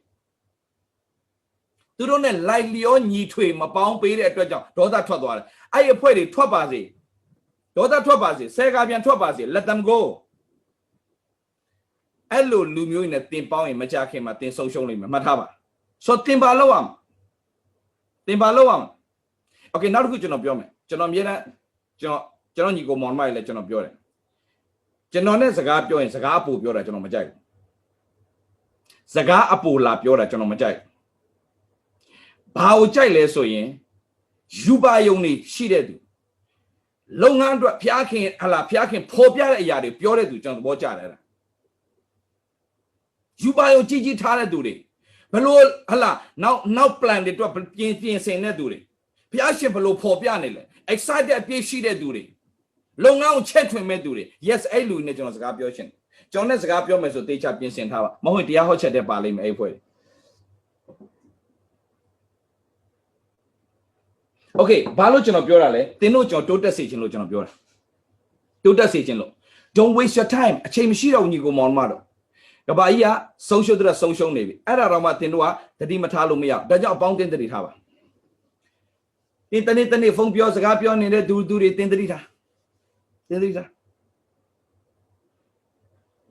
သူတို့နဲ့လိုက်လျောညီထွေမပေါင်းပေးတဲ့အတွက်ကြောင့်ဒေါသထွက်သွားတယ်အဲ့ဒီအဖွဲ့တွေထွက်ပါစေဒေါသထွက်ပါစေဆဲကားပြန်ထွက်ပါစေ let them go အဲ့လိုလူမျိုးနဲ့တင်ပေါင်းရင်မကြခင်မှာတင်ဆုံးရှုံးလိမ့်မယ်မှတ်ထားပါဆိုတင်ပါလောက်အောင်โอเคနောက်တစ်ခုကျွန်တော်ပြောမယ်ကျွန်တော်အမြဲတမ်းကျွန်တော်ညီကိုမောင်မိုက်လည်းကျွန်တော်ပြောတယ်ကျွန်တော်နဲ့စကားပြောရင်စကားအပူပြောတာကျွန်တော်မကြိုက်ဘူးစကားအပူလာပြောတာကျွန်တော်မကြိုက်ဘာကိုကြိုက်လဲဆိုရင်ယူပါယုံနေရှိတဲ့သူလုပ်ငန်းအတွက်ဖျားခင်ဖော်ပြတဲ့အရာတွေပြောတဲ့သူကျွန်တော်သဘောကျတယ်ယူပါယုံကြီးထားတဲ့သူတွေဘလို့နောက် plan တွေအတွက်ပြင်ဆင်တဲ့သူတွေဖျားရှင်ဘလို့ဖော်ပြနေလဲ excited အပြည့်ရှိတဲ့သူတွေလုပ်ငန်းကိုချက်ထွင်မဲ့သူတွေ yes အဲ့လူနဲ့ကျွန်တော်စကားပြောရှင်ကျွန်တော်နဲ့စကားပြောမယ်ဆိုတေချာပြင်ဆင်ထားပါမဟုတ်တရားဟောချက်တဲ့ပါလိမ့်မယ်အဲ့ဖွဲ့โอเคဘာလို့ကျွန်တော်ပြောတာလဲတင်းတို့ကျွန်တော်တိုးတက်စေခြင်းလို့ကျွန်တော်ပြောတာတိုးတက်စေခြင်းလို့ don't waste your time အချိန်မရှိတော့ဘူးညီကိုမောင်မတော့ကဘာကြီးကဆုံးရှုံးတဲ့ဆုံးရှုံးနေပြီအဲ့ဒါတော့မှတင်းတို့ကတတိမထားလို့မရဒါကြောင့်အပေါင်းတင်းတတိထားပါတင်းတနေ့ဖုန်းပြောစကားပြောနေတဲ့သူတွေတင်းတတိထား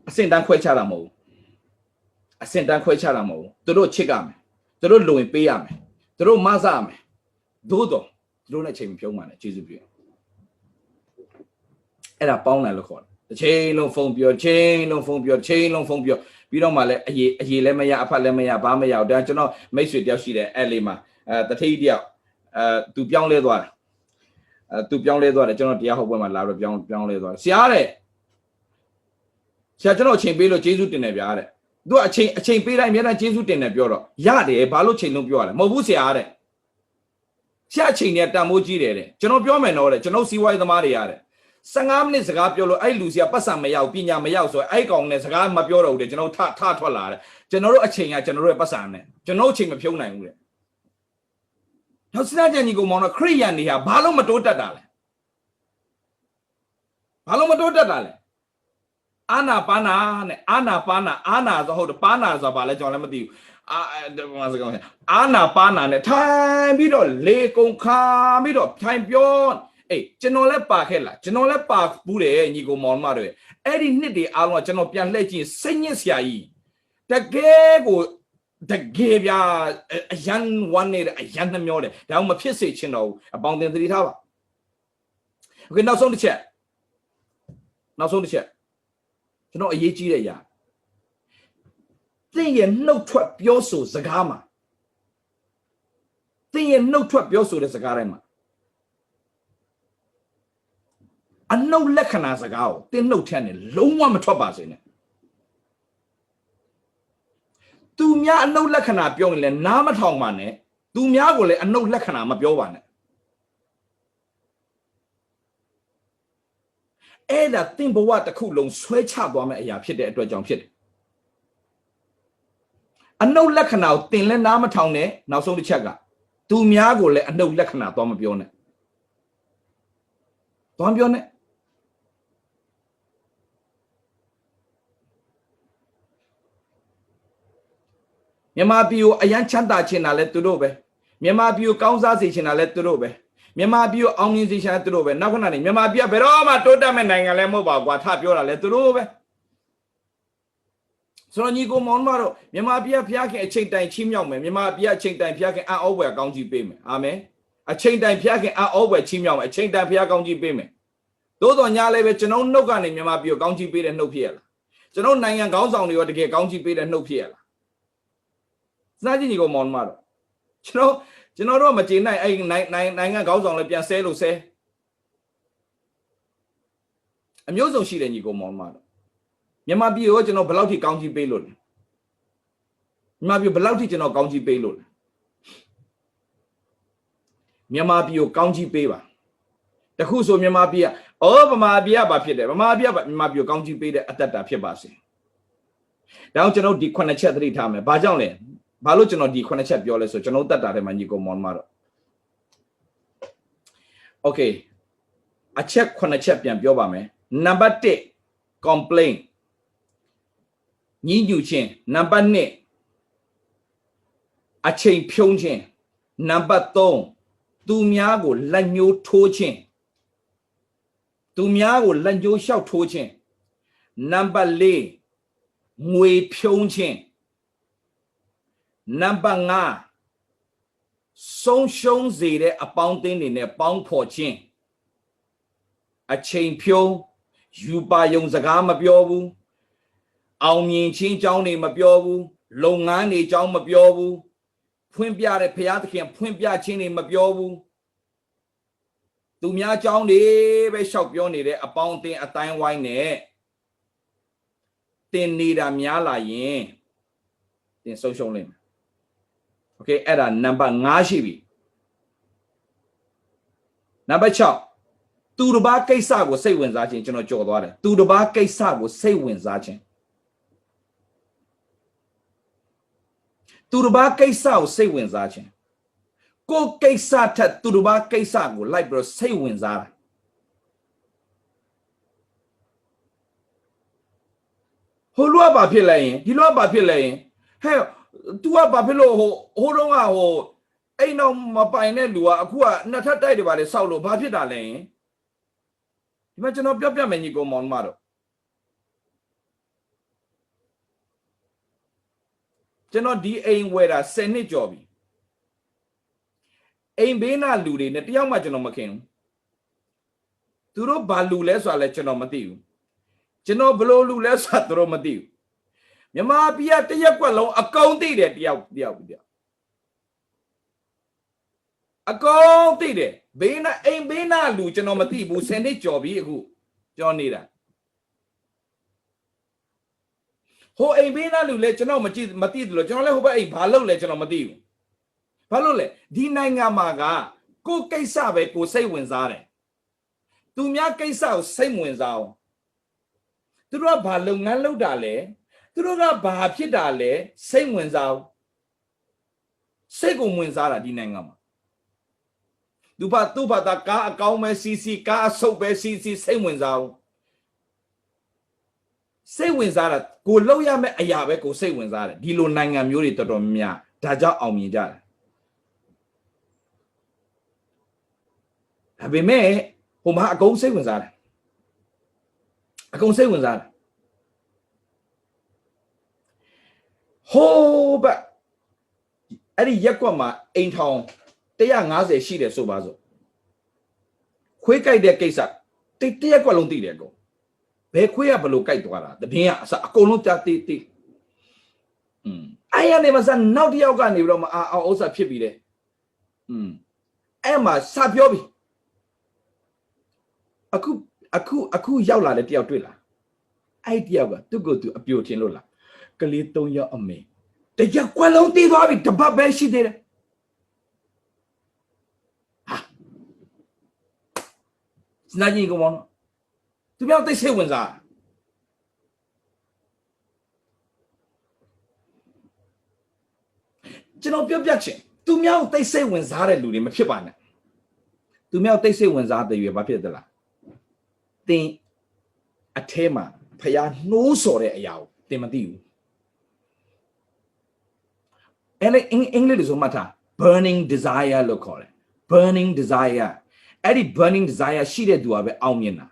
အစင်တန်းခွဲချတာမဟုတ်ဘူးသူတို့ချစ်ကြမယ်သူတို့လုံရင်ပေးရမယ်သူတို့မဆရမယ်သို့တော့သူတို့နဲ့ချိန်မဖြုံးပါနဲ့ကျေးဇူးပြုအဲ့ဒါပေါင်းတယ်လို့ခေါ်တယ်တစ်ချိန်လုံးဖုန်းပြောပြီးတော့မှလည်းအရေးလည်းမရအဖတ်လည်းမရဘာမရဒါကျွန်တော်မိတ်ဆွေတယောက်ရှိတယ်အဲ့လေးမှာတထိတ်တယောက်သူပြောင်းလဲသွားတယ်ကျွန်တော်တရားဟောပွဲမှာလာတော့ပြောင်းလဲသွားတယ်ဆရာကျွန်တော်အချိန်ပေးလို့ကျေးဇူးတင်တယ်ဗျာတဲ့သူကအချိန်ပေးတိုင်းအများနဲ့ကျေးဇူးတင်တယ်ပြောတော့ရတယ်ဘာလို့ချိန်လုံးပြောရလဲမဟုတ်ဘူးဆရာတဲ့ဆရာအချိန်နဲ့တန်မိုးကြီးတယ်တဲ့ကျွန်တော်ပြောမယ်တော့တဲ့ကျွန်တော်စီးပွားရေးသမားတွေရတဲ့ 15 မိနစ်စကားပြောလို့အဲ့လူစီကပတ်စံမရောက်ပညာမရောက်ဆိုအဲ့ကောင်နဲ့စကားမပြောတော့ဘူးတဲ့ကျွန်တော်ထထွက်လာတယ်ကျွန်တော်တို့အချိန်ကကျွန်တော်တို့ရဲ့ပတ်စံနဲ့ကျွန်တော်အချိန်မဖြုံးနိုင်ဘူးတဲ့နောက်စနာကြညီကောင်မောင်တော့ခရိယန်တွေဟာဘာလို့မတိုးတက်တာလဲဘာလို့မတိုးတက်တာလဲအာနာပါနာနဲ့အာနာဆိုဟုတ်တယ်ပါနာဆိုပါလဲကျွန်တော်လည်းမသိဘူးအာနာပါနာနဲ့ထိုင်ပြီးတော့လေကုန်ခါပြီးတော့ထိုင်ပြောအေးကျွန်တော်လည်းပါခဲ့လားကျွန်တော်လည်းပါဘူးတယ်ညီကောင်မောင်မတို့အဲ့ဒီနှစ်တွေအားလုံးကကျွန်တော်ပြန်လှည့်ကြည့်စိတ်ညစ်စရာကြီးတကယ်ကိုတကယ်ဗျာအရန်ဝမ်းနေတယ်အရန်နှမျောတယ်ဒါမှမဖြစ်စေချင်တော့ဘူးအပေါင်းတင်သတိထားပါโอเคနောက်ဆုံးတစ်ချက်ကျွန်တော်အရေးကြီးတဲ့အရာသင်ရဲ့နှုတ်ထွက်ပြောဆိုစကားမှာသင်ရဲ့နှုတ်ထွက်ပြောဆိုတဲ့စကားတိုင်းမှာအနှုတ်လက္ခဏာစကားကိုသင်နှုတ်ထက်နဲ့လုံးဝမထွက်ပါစေနဲ့သူများအနှုတ်လက္ခဏာပြောရင်လည်းနားမထောင်ပါနဲ့သူများကိုလည်းအနှုတ်လက္ခဏာမပြောပါနဲ့အဲ့ဒါသင်ဘဝတစ်ခုလုံးဆွဲချသွားမယ့်အရာဖြစ်တဲ့အတွက်ကြောင့်ဖြစ်တယ်အနှုတ်လက္ခဏာကိုသင်လည်းနားမထောင်နဲ့နောက်ဆုံးတစ်ချက်ကသူများကိုလည်းအနှုတ်လက္ခဏာသွားမပြောနဲ့သွားပြောနဲ့မြန်မာပြည်ကိုအရန်ချမ်းသာချင်တာလဲသူတို့ပဲမြန်မာပြည်ကိုကောင်းစားစေချင်တာလဲသူတို့ပဲမြန်မာပြည်ကိုအောင်မြင်စေချင်တာသူတို့ပဲနောက်ခဏနေမြန်မာပြည်ကဘယ်တော့မှတိုးတက်မဲ့နိုင်ငံလဲမဟုတ်ပါဘူးကွာထပြောတာလဲသူတို့ပဲဆိုတော့ညီကိုမောင်တို့မြန်မာပြည်ကဖျားခင်အချိန်တိုင်ချီးမြှောက်မယ်မြန်မာပြည်ကအချိန်တိုင်ဖျားခင်အံ့ဩဖွယ်ကောင်းကြီးပေးမယ်အာမင်အချိန်တိုင်ဖျားခင်အံ့ဩဖွယ်ချီးမြှောက်မယ်အချိန်တိုင်ဖျားကောင်းကြီးပေးမယ်သို့တော်ညာလည်းပဲကျွန်တော်နှုတ်ကနေမြန်မာပြည်ကိုကောင်းကြီးပေးတဲ့နှုတ်ဖြစ်ရလားကျွန်တော်နိုင်ငံခေါင်းဆောင်တွေရောတကယ်ကောင်းကြီးပေးတဲ့နှုတ်ဖြစ်ရလားစနာကြီးညီကိုမောင်တို့ကျွန်တော်တို့မကျေနိုင်အဲ့နိုင်ငံခေါင်းဆောင်လည်းပြန်ဆဲလို့ဆဲအမျိုးစုံရှိတယ်ညီကိုမောင်တို့မြန်မာပြည်ကိုကျွန်တော်ဘယ်လောက်ထိကောင်းကြီးပေးလို့လဲမြန်မာပြည်ဘယ်လောက်ထိကျွန်တော်ကောင်းကြီးပေးလို့လဲမြန်မာပြည်ကိုကောင်းကြီးပေးပါတခုဆိုမြန်မာပြည်ကဗမာပြည်ကဘာဖြစ်တယ်ဗမာပြည်ကမြန်မာပြည်ကိုကောင်းကြီးပေးတဲ့အတ္တတာဖြစ်ပါစေဒါကြောင့်ကျွန်တော်ဒီ9ချက်သတိထားမယ်ဘာကြောင့်လဲဘာလို့ကျွန်တော်ဒီ9ချက်ပြောလဲဆိုကျွန်တော်တတ်တာထဲမှာညီကိုမောင်တို့โอเคအချက်9ချက်ပြန်ပြောပါမယ်နံပါတ်1 complain ညှဉ်းညူခြင်းနံပါတ်2အချိန်ဖြုံးခြင်းနံပါတ်3သူများကိုလက်ညှိုးထိုးခြင်းသူများကိုလက်ညှိုးလျှောက်ထိုးခြင်းနံပါတ်4ငွေဖြုံးခြင်းနံပါတ်5ဆုံးရှုံးစေတဲ့အပေါင်းအသင်းတွေနဲ့ပေါင်းဖော်ခြင်းအချိန်ဖြုံးယူပါယုံစကားမပြောဘူးအောင်မြင်ခြင်းကြောင်းတွေမပြောဘူးလုပ်ငန်းတွေကြောင်းမပြောဘူးဖွင့်ပြတဲ့ဘုရားသခင်ဖွင့်ပြခြင်းတွေမပြောဘူးသူများကြောင်းတွေပဲလျှောက်ပြောနေတဲ့အပေါင်းအသင်းအတိုင်းဝိုင်းနဲ့တင်နေတာများလာရင်တင်ဆုံးရှုံးလိမ့်မယ်โอเคအဲ့ဒါနံပါတ်5ရှိပြီနံပါတ်6သူတစ်ပါးကိစ္စကိုစိတ်ဝင်စားခြင်းကျွန်တော်ကြော်သွားတယ်သူတစ်ပါးကိစ္စကိုစိတ်ဝင်စားခြင်းသူတစ်ပါးကိစ္စကိုစိတ်ဝင်စားခြင်းကိုကိစ္စထက်သူတစ်ပါးကိစ္စကိုလိုက်ပြီးတော့စိတ်ဝင်စားတာဟိုလူကဘာဖြစ်လဲရင်ဒီလူကဘာဖြစ်လဲရင်ဟဲ့ तू ကဘာဖြစ်လို့ဟိုတုန်းကအိမ်တော့မပိုင်တဲ့လူကအခုကနှစ်ထပ်တိုက်တွေပါလေစောက်လို့ဘာဖြစ်တာလဲရင်ဒီမှာကျွန်တော်ပြောပြမယ်ညီကောင်မောင်မတို့ကျွန်တော်ဒီအိမ်ဝယ်တာ10နှစ်ကျော်ပြီအိမ်ဘေးနာလူတွေနဲ့တယောက်မှကျွန်တော်မခင်ဘူးသူတို့ဘာလူလဲဆိုတာလဲကျွန်တော်မသိဘူးကျွန်တော်ဘလို့လူလဲဆိုတာသူတို့မသိဘူးမြန်မာပြည်ကတရက်ကွက်လုံးအကုန်သိတယ်တယောက်အကုန်သိတယ်ဘေးနာအိမ်ဘေးနာလူကျွန်တော်မသိဘူး10နှစ်ကျော်ပြီအခုပြောနေတာဟိုအိမ်ဘေးနာလူလဲကျွန်တော်မသိဘူးလို့ကျွန်တော်လဲဟိုဘက်အိမ်ဘာလုပ်လဲကျွန်တော်မသိဘူးဘာလို့လဲဒီနိုင်ငံမှာကကိုကိစ္စပဲကိုစိတ်ဝင်စားတယ် သူများကိစ္စကိုစိတ်ဝင်စားအောင်သူတို့ကဘာလုပ်ငန်းလုပ်တာလဲသူတို့ကဘာဖြစ်တာလဲစိတ်ဝင်စားအောင်စိတ်ကိုဝင်စားတာဒီနိုင်ငံမှာသူဘာတာကားအကောင်းပဲစီစီကားအဆုပ်ပဲစီစီစိတ်ဝင်စားအောင်စိတ်ဝင်စားတာကိုလောက်ရမယ့်အရာပဲကိုစိတ်ဝင်စားတယ်ဒီလိုနိုင်ငံမျိုးတွေတော်တော်များဒါကြောင့်အောင်မြင်ကြတယ်ဒါပေမဲ့ဟိုမှာအကုန်စိတ်ဝင်စားတယ်အကုန်စိတ်ဝင်စားတယ်ဟိုးဘအဲ့ဒီရက်ကွက်မှာအိမ်ထောင်150ရှိတယ်ဆိုပါစို့ခွေးကြိုက်တဲ့ကိစ္စတရက်ကွက်လုံးသိတယ်အကုန်ဘယ်ခွေးကဘလို့ကြိုက်သွားတာတည်င်းကအစအကုန်လုံးကြားသိအဲ့ရနေမှာစနောက်တစ်ယောက်ကနေပြီးတော့မအောင်ဥစ္စာဖြစ်ပြီးတယ်အဲ့မှာစပြောပြီအခုရောက်လာတဲ့တယောက်တွေ့လားအဲ့တယောက်ကသူ့ကိုသူအပြိုထင်လို့လားကလေး3ယောက်အမေတရက်ကွက်လုံးတီးသွားပြီတပတ်ပဲရှိသေးတယ်ဟာစနာကြီးကမောသူပြောသိစိတ်ဝင်စားကျွန်တော်ပြောပြချင်သူများသိစိတ်ဝင်စားတဲ့လူတွေမဖြစ်ပါနဲ့သူများသိစိတ်ဝင်စားတဲ့ရွယ်ဘာဖြစ်သလားတင်အထဲမှာဖျားနှိုးဆော်တဲ့အရာကိုတင်မသိဘူးအဲ့လေအင်္ဂလိပ်လိုဆိုမှတ်ထား burning desire လို့ခေါ်တယ် burning desire အဲ့ဒီ burning desire ရှိတဲ့သူကပဲအောင်မြင်တာ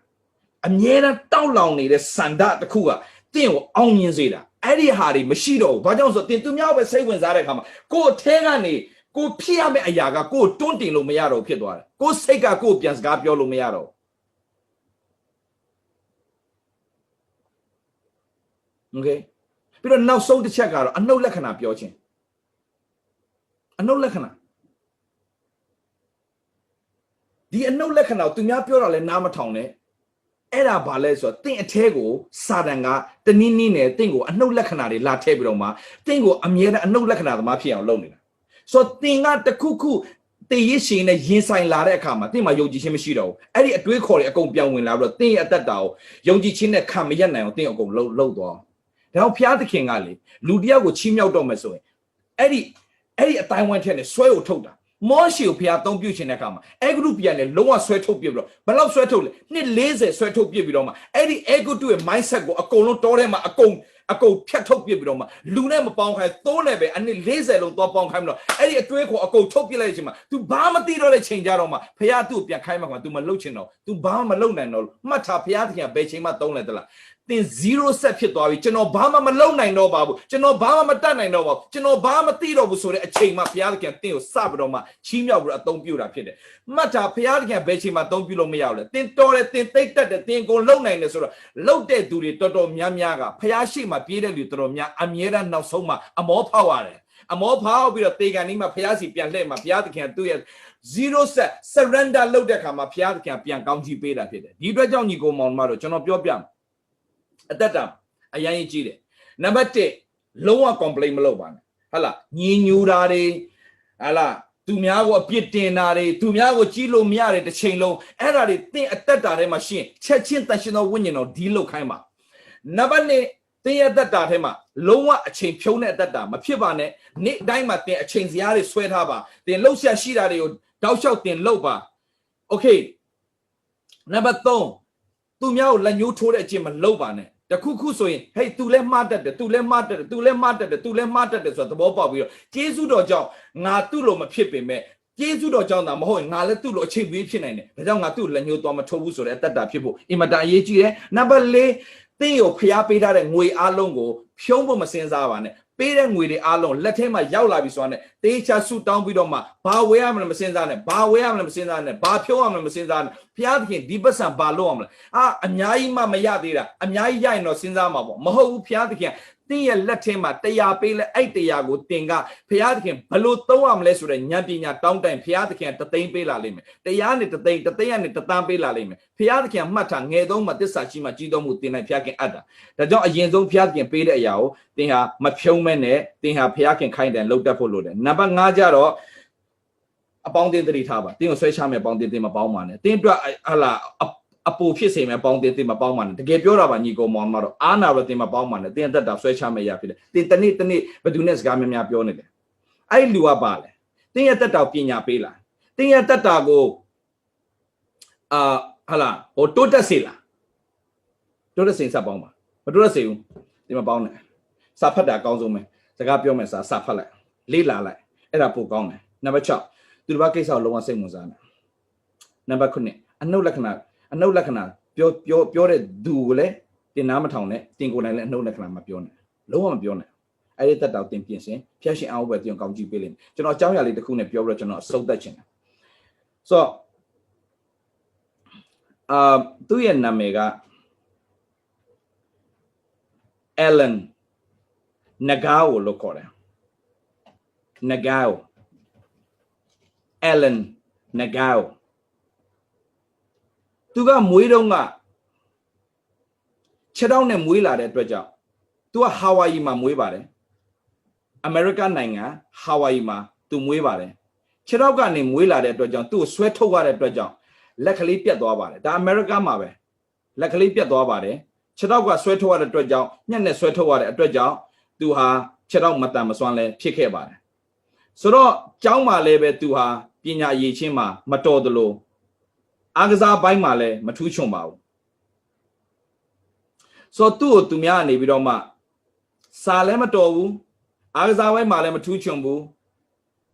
အမြဲတမ်းတောက်လောင်နေတဲ့စန္ဒတစ်ခုကတင့်ကိုအောင်မြင်စေတာအဲ့ဒီဟာတွေမရှိတော့ဘူးဘာကြောင့်ဆိုတင်သူများပဲစိတ်ဝင်စားတဲ့အခါမှာကိုယ်အထဲကနေကိုဖြစ်ရမယ့်အရာကကိုယ်တွန်းတင်လို့မရတော့ဖြစ်သွားတယ်ကိုယ်စိတ်ကကိုယ်ပြန်စကားပြောလို့မရတော့โอเคပြီးတော့နောက်ဆုံးတစ်ချက်ကတော့အနှုတ်လက္ခဏာပြောခြင်းအနှုတ်လက္ခဏာဒီအနှုတ်လက္ခဏာကိုသူများပြောတာလဲနားမထောင်နဲ့အဲ့ဒါဘာလဲဆိုတော့တင့်အထဲကိုစာတန်ကတနည်းနည်းနဲ့တင့်ကိုအနှုတ်လက္ခဏာတွေလာထည့်ပြီးတော့မှတင့်ကိုအမြဲတမ်းအနှုတ်လက္ခဏာသမားဖြစ်အောင်လုပ်နေတာဆိုတော့တင်ကတခုတည်ရရှင်နဲ့ရင်ဆိုင်လာတဲ့အခါမှာတင့်မှာယုံကြည်ခြင်းမရှိတော့ဘူးအဲ့ဒီအတွေးခေါ်တွေအကုန်ပြောင်းဝင်လာပြီးတော့တင့်ရဲ့အသက်တာကိုယုံကြည်ခြင်းနဲ့ခံမရနိုင်အောင်တင့်အကုန်လှုပ်သွားဒါကြောင့်ဖျားသခင်ကလေလူတယောက်ကိုချီးမြှောက်တော့မယ်ဆိုရင်အဲ့ဒီအတိုင်းဝိုင်းထက်နဲ့ဆွဲကိုထုတ်တာမောရှေကိုဖျားသုံးပြုခြင်းတဲ့အခါမှာအဲဂရုပြန်လေလုံးဝဆွဲထုတ်ပြပြီးတော့ဘယ်လောက်ဆွဲထုတ်လဲနှစ်40ဆွဲထုတ်ပြပြီးတော့မှအဲ့ဒီအဲဂရုရဲ့ mindset ကိုအကုန်လုံးတောထဲမှာအကုန်ဖြတ်ထုတ်ပြပြီးတော့မှလူနဲ့မပေါင်းခိုင်းသိုးနဲ့ပဲအနှစ်40လုံးသွားပေါင်းခိုင်းပြီးတော့အဲ့ဒီအတွေးကိုအကုန်ထုတ်ပြလိုက်တဲ့အချိန်မှာ तू ဘာမှမသိတော့တဲ့ချိန်ကြတော့မှဖျားသူ့ကိုပြန်ခိုင်းမှာကွာ तू မလှုပ်ချင်တော့ तू ဘာမှမလှုပ်နိုင်တော့မှတ်ထားဖျားသခင်ကဘယ်ချိန်မှသုံးလဲတလားတင်0 set ဖြစ်သွားပြီကျွန်တော်ဘာမှမလုပ်နိုင်တော့ပါဘူးကျွန်တော်ဘာမှမတတ်နိုင်တော့ပါဘူးကျွန်တော်ဘာမှမသိတော့ဘူးဆိုတဲ့အချိန်မှာဘုရားသခင်တင်ကိုစပြီးတော့မှချီးမြှောက်ပြီးတော့အသုံးပြုတာဖြစ်တယ်မှတ်တာဘုရားသခင်ဘယ်ချိန်မှအသုံးပြုလို့မရဘူးလေတင်တော်တယ်တင်သိတတ်တယ်တင်ကိုလုံနိုင်တယ်ဆိုတော့လုံတဲ့သူတွေတော်တော်များများကဘုရားရှိမှပြေးတဲ့လူတော်တော်များအမြဲတမ်းနောက်ဆုံးမှအမောဖောက်ရတယ်အမောဖောက်ပြီးတော့တေကန်นี้မှာဘုရားစီပြန်လှည့်မှာဘုရားသခင်သူ့ရဲ့0 set surrender လုပ်တဲ့အခါမှာဘုရားသခင်ပြန်ကောင်းချီးပေးတာဖြစ်တယ်ဒီအတွက်ကြောင့်ညီကိုမောင်မတို့ကျွန်တော်ပြောပြမယ်အသက်တာအရင်ကြီးတယ်နံပါတ်1လုံးဝ complain မလုပ်ပါနဲ့ဟုတ်လားညင်ညူတာတွေဟုတ်လားသူများကိုအပြစ်တင်တာတွေသူများကိုကြီးလို့မရတဲ့တစ်ချိန်လုံးအဲ့ဒါတွေသင်အသက်တာထဲမှာရှင်းချက်ချင်းတန်ရှင်သောဝိညာဉ်တော်ဒီလုတ်ခိုင်းပါနံပါတ်2သင်ရဲ့အသက်တာထဲမှာလုံးဝအချိန်ဖြုံးတဲ့အသက်တာမဖြစ်ပါနဲ့နေ့တိုင်းမှာသင်အချိန်စရာတွေဆွဲထားပါသင်လှုပ်ရှားရှိတာတွေကိုတောက်လျှောက်သင်လှုပ်ပါโอเคနံပါတ်3သူများကိုလက်ညှိုးထိုးတဲ့အချိန်မှာလှုပ်ပါနဲ့တခုဆိုရင်ဟေး तू လဲမှားတတ်တယ် तू လဲမှားတတ်တယ် तू လဲမှားတတ်တယ် तू လဲမှားတတ်တယ်ဆိုတော့သဘောပေါက်ပြီးတော့ကျေးဇူးတော်ကြောင့်ငါသူ့လိုမဖြစ်ပေမဲ့ကျေးဇူးတော်ကြောင့်သာမဟုတ်ရင်ငါလည်းသူ့လိုအချိန်ပေးဖြစ်နိုင်တယ်ဒါကြောင့်ငါသူ့လက်ညှိုးသွားမထိုးဘူးဆိုတဲ့အတ္တတာဖြစ်ဖို့အင်မတန်အရေးကြီးတယ်နံပါတ်4သင်ကိုဖျားပေးထားတဲ့ငွေအားလုံးကိုဖြုံးဖို့မစင်စားပါနဲ့ပေးတဲ့ငွေတွေအားလုံးလက်ထဲမှာရောက်လာပြီဆိုတာနဲ့တေးချဆူတောင်းပြီးတော့မှဘာဝဲရမလဲမစင်စားနဲ့ဘာဝဲရမလဲမစင်စားနဲ့ဘာဖြုံးရမလဲမစင်စားနဲ့ဘုရားသခင်ဒီပတ်စံဘာလုပ်ရမလဲအများကြီးမှမရသေးတာအများကြီးရရင်တော့စဉ်းစားမှာပေါ့မဟုတ်ဘူးဘုရားသခင်တင်းရဲ့လက်ထဲမှာ100ပေးလဲအဲ့100ကိုတင်ကဘုရားသခင်ဘလို့သုံးရမလဲဆိုတဲ့ဉာဏ်ပညာတောင်းတိုင်ဘုရားသခင်တသိန်းပေးလာလိမ့်မယ်100နဲ့တသိန်းကနေတသန်းပေးလာလိမ့်မယ်ဘုရားသခင်မှတ်ထားငယ်သုံးမှာတစ္ဆာရှိမှကြီးတော်မူတင်နိုင်ဘုရားခင်အပ်တာဒါကြောင့်အရင်ဆုံးဘုရားသခင်ပေးတဲ့အရာကိုသင်ဟာမဖြုံးမဲ့နဲ့သင်ဟာဘုရားခင်ခိုင်းတယ်လှုပ်တတ်ဖို့လိုတယ်နံပါတ်5ကျတော့အပေါင်းအသင်းတတိထားပါသင်ကိုဆွဲချမဲ့အပေါင်းအသင်းမပေါင်းပါနဲ့သင်အတွက်ဟလာ အပူဖြစ်စေမယ်ပေါင်းတင်မပေါင်းမှန်းတကယ်ပြောတာပါညီကောင်မောင်မတော့အားနာတော့တင်မပေါင်းမှန်းတင်သက်တာဆွဲချမဲ့ရဖြစ်တယ်တင်တနေ့ဘယ်သူနဲ့စကားများပြောနေတယ်အဲ့လူကပါလေတင်ရဲ့တက်တာပညာပေးလားတင်ရဲ့တက်တာကိုဟာလားဟိုတိုးတက်စေလားတိုးတက်စေစပေါင်းပါမတိုးတက်စေဘူးတင်မပေါင်းနဲ့စာဖတ်တာအကောင်းဆုံးပဲစကားပြောမယ်စာဖတ်လိုက်လေ့လာလိုက်အဲ့ဒါပိုကောင်းတယ်နံပါတ်6သူတစ်ပါးကိစ္စကိုလုံးဝစိတ်ဝင်စားတယ်နံပါတ်9အနှုတ်လက္ခဏာပြောတဲ့သူကိုလည်းတင်နားမထောင်နဲ့တင်ကိုယ်တိုင်လည်းအနှုတ်လက္ခဏာမပြောနဲ့လုံးဝမပြောနဲ့အဲ့ဒီတက်တောက်တင်ပြင်စင်ဖျက်ရှင်အောင်ပဲတင်ကောင်းကြည့်ပေးလိမ့်မယ်ကျွန်တော်အကြောင်းအရာလေးတစ်ခုနဲ့ပြောပြီးတော့ကျွန်တော်အဆုံးသတ်ချင်တယ်ဆိုတော့သူ့ရဲ့နာမည်က Alan Nagao လို့ခေါ်တယ် Nagao Alan Nagao သူကမွေးတုန်းကခြေထောက်နဲ့မွေးလာတဲ့အတွက်ကြောင့်သူကဟာဝိုင်ယီမှာမွေးပါတယ်အမေရိကန်နိုင်ငံဟာဝိုင်ယီမှာသူမွေးပါတယ်ခြေထောက်ကနေမွေးလာတဲ့အတွက်ကြောင့်သူ့ကိုဆွဲထုတ်ရတဲ့အတွက်ကြောင့်လက်ကလေးပြတ်သွားပါတယ်ဒါအမေရိကန်မှာပဲလက်ကလေးပြတ်သွားပါတယ်ခြေထောက်ကဆွဲထုတ်ရတဲ့အတွက်ကြောင့်ညက်နဲ့ဆွဲထုတ်ရတဲ့အတွက်ကြောင့်သူဟာခြေထောက်မတန်မစွမ်းလဲဖြစ်ခဲ့ပါတယ်ဆိုတော့ကျောင်းမှာလည်းပဲသူဟာပညာရည်ချင်းမှာမတော်သလိုအားကစားပိုင်းမှာလည်းမထူးချွန်ပါဘူးဆိုတော့သူ့ကိုသူများအနေပြီးတော့မှစာလည်းမတော်ဘူးအားကစားပိုင်းမှာလည်းမထူးချွန်ဘူး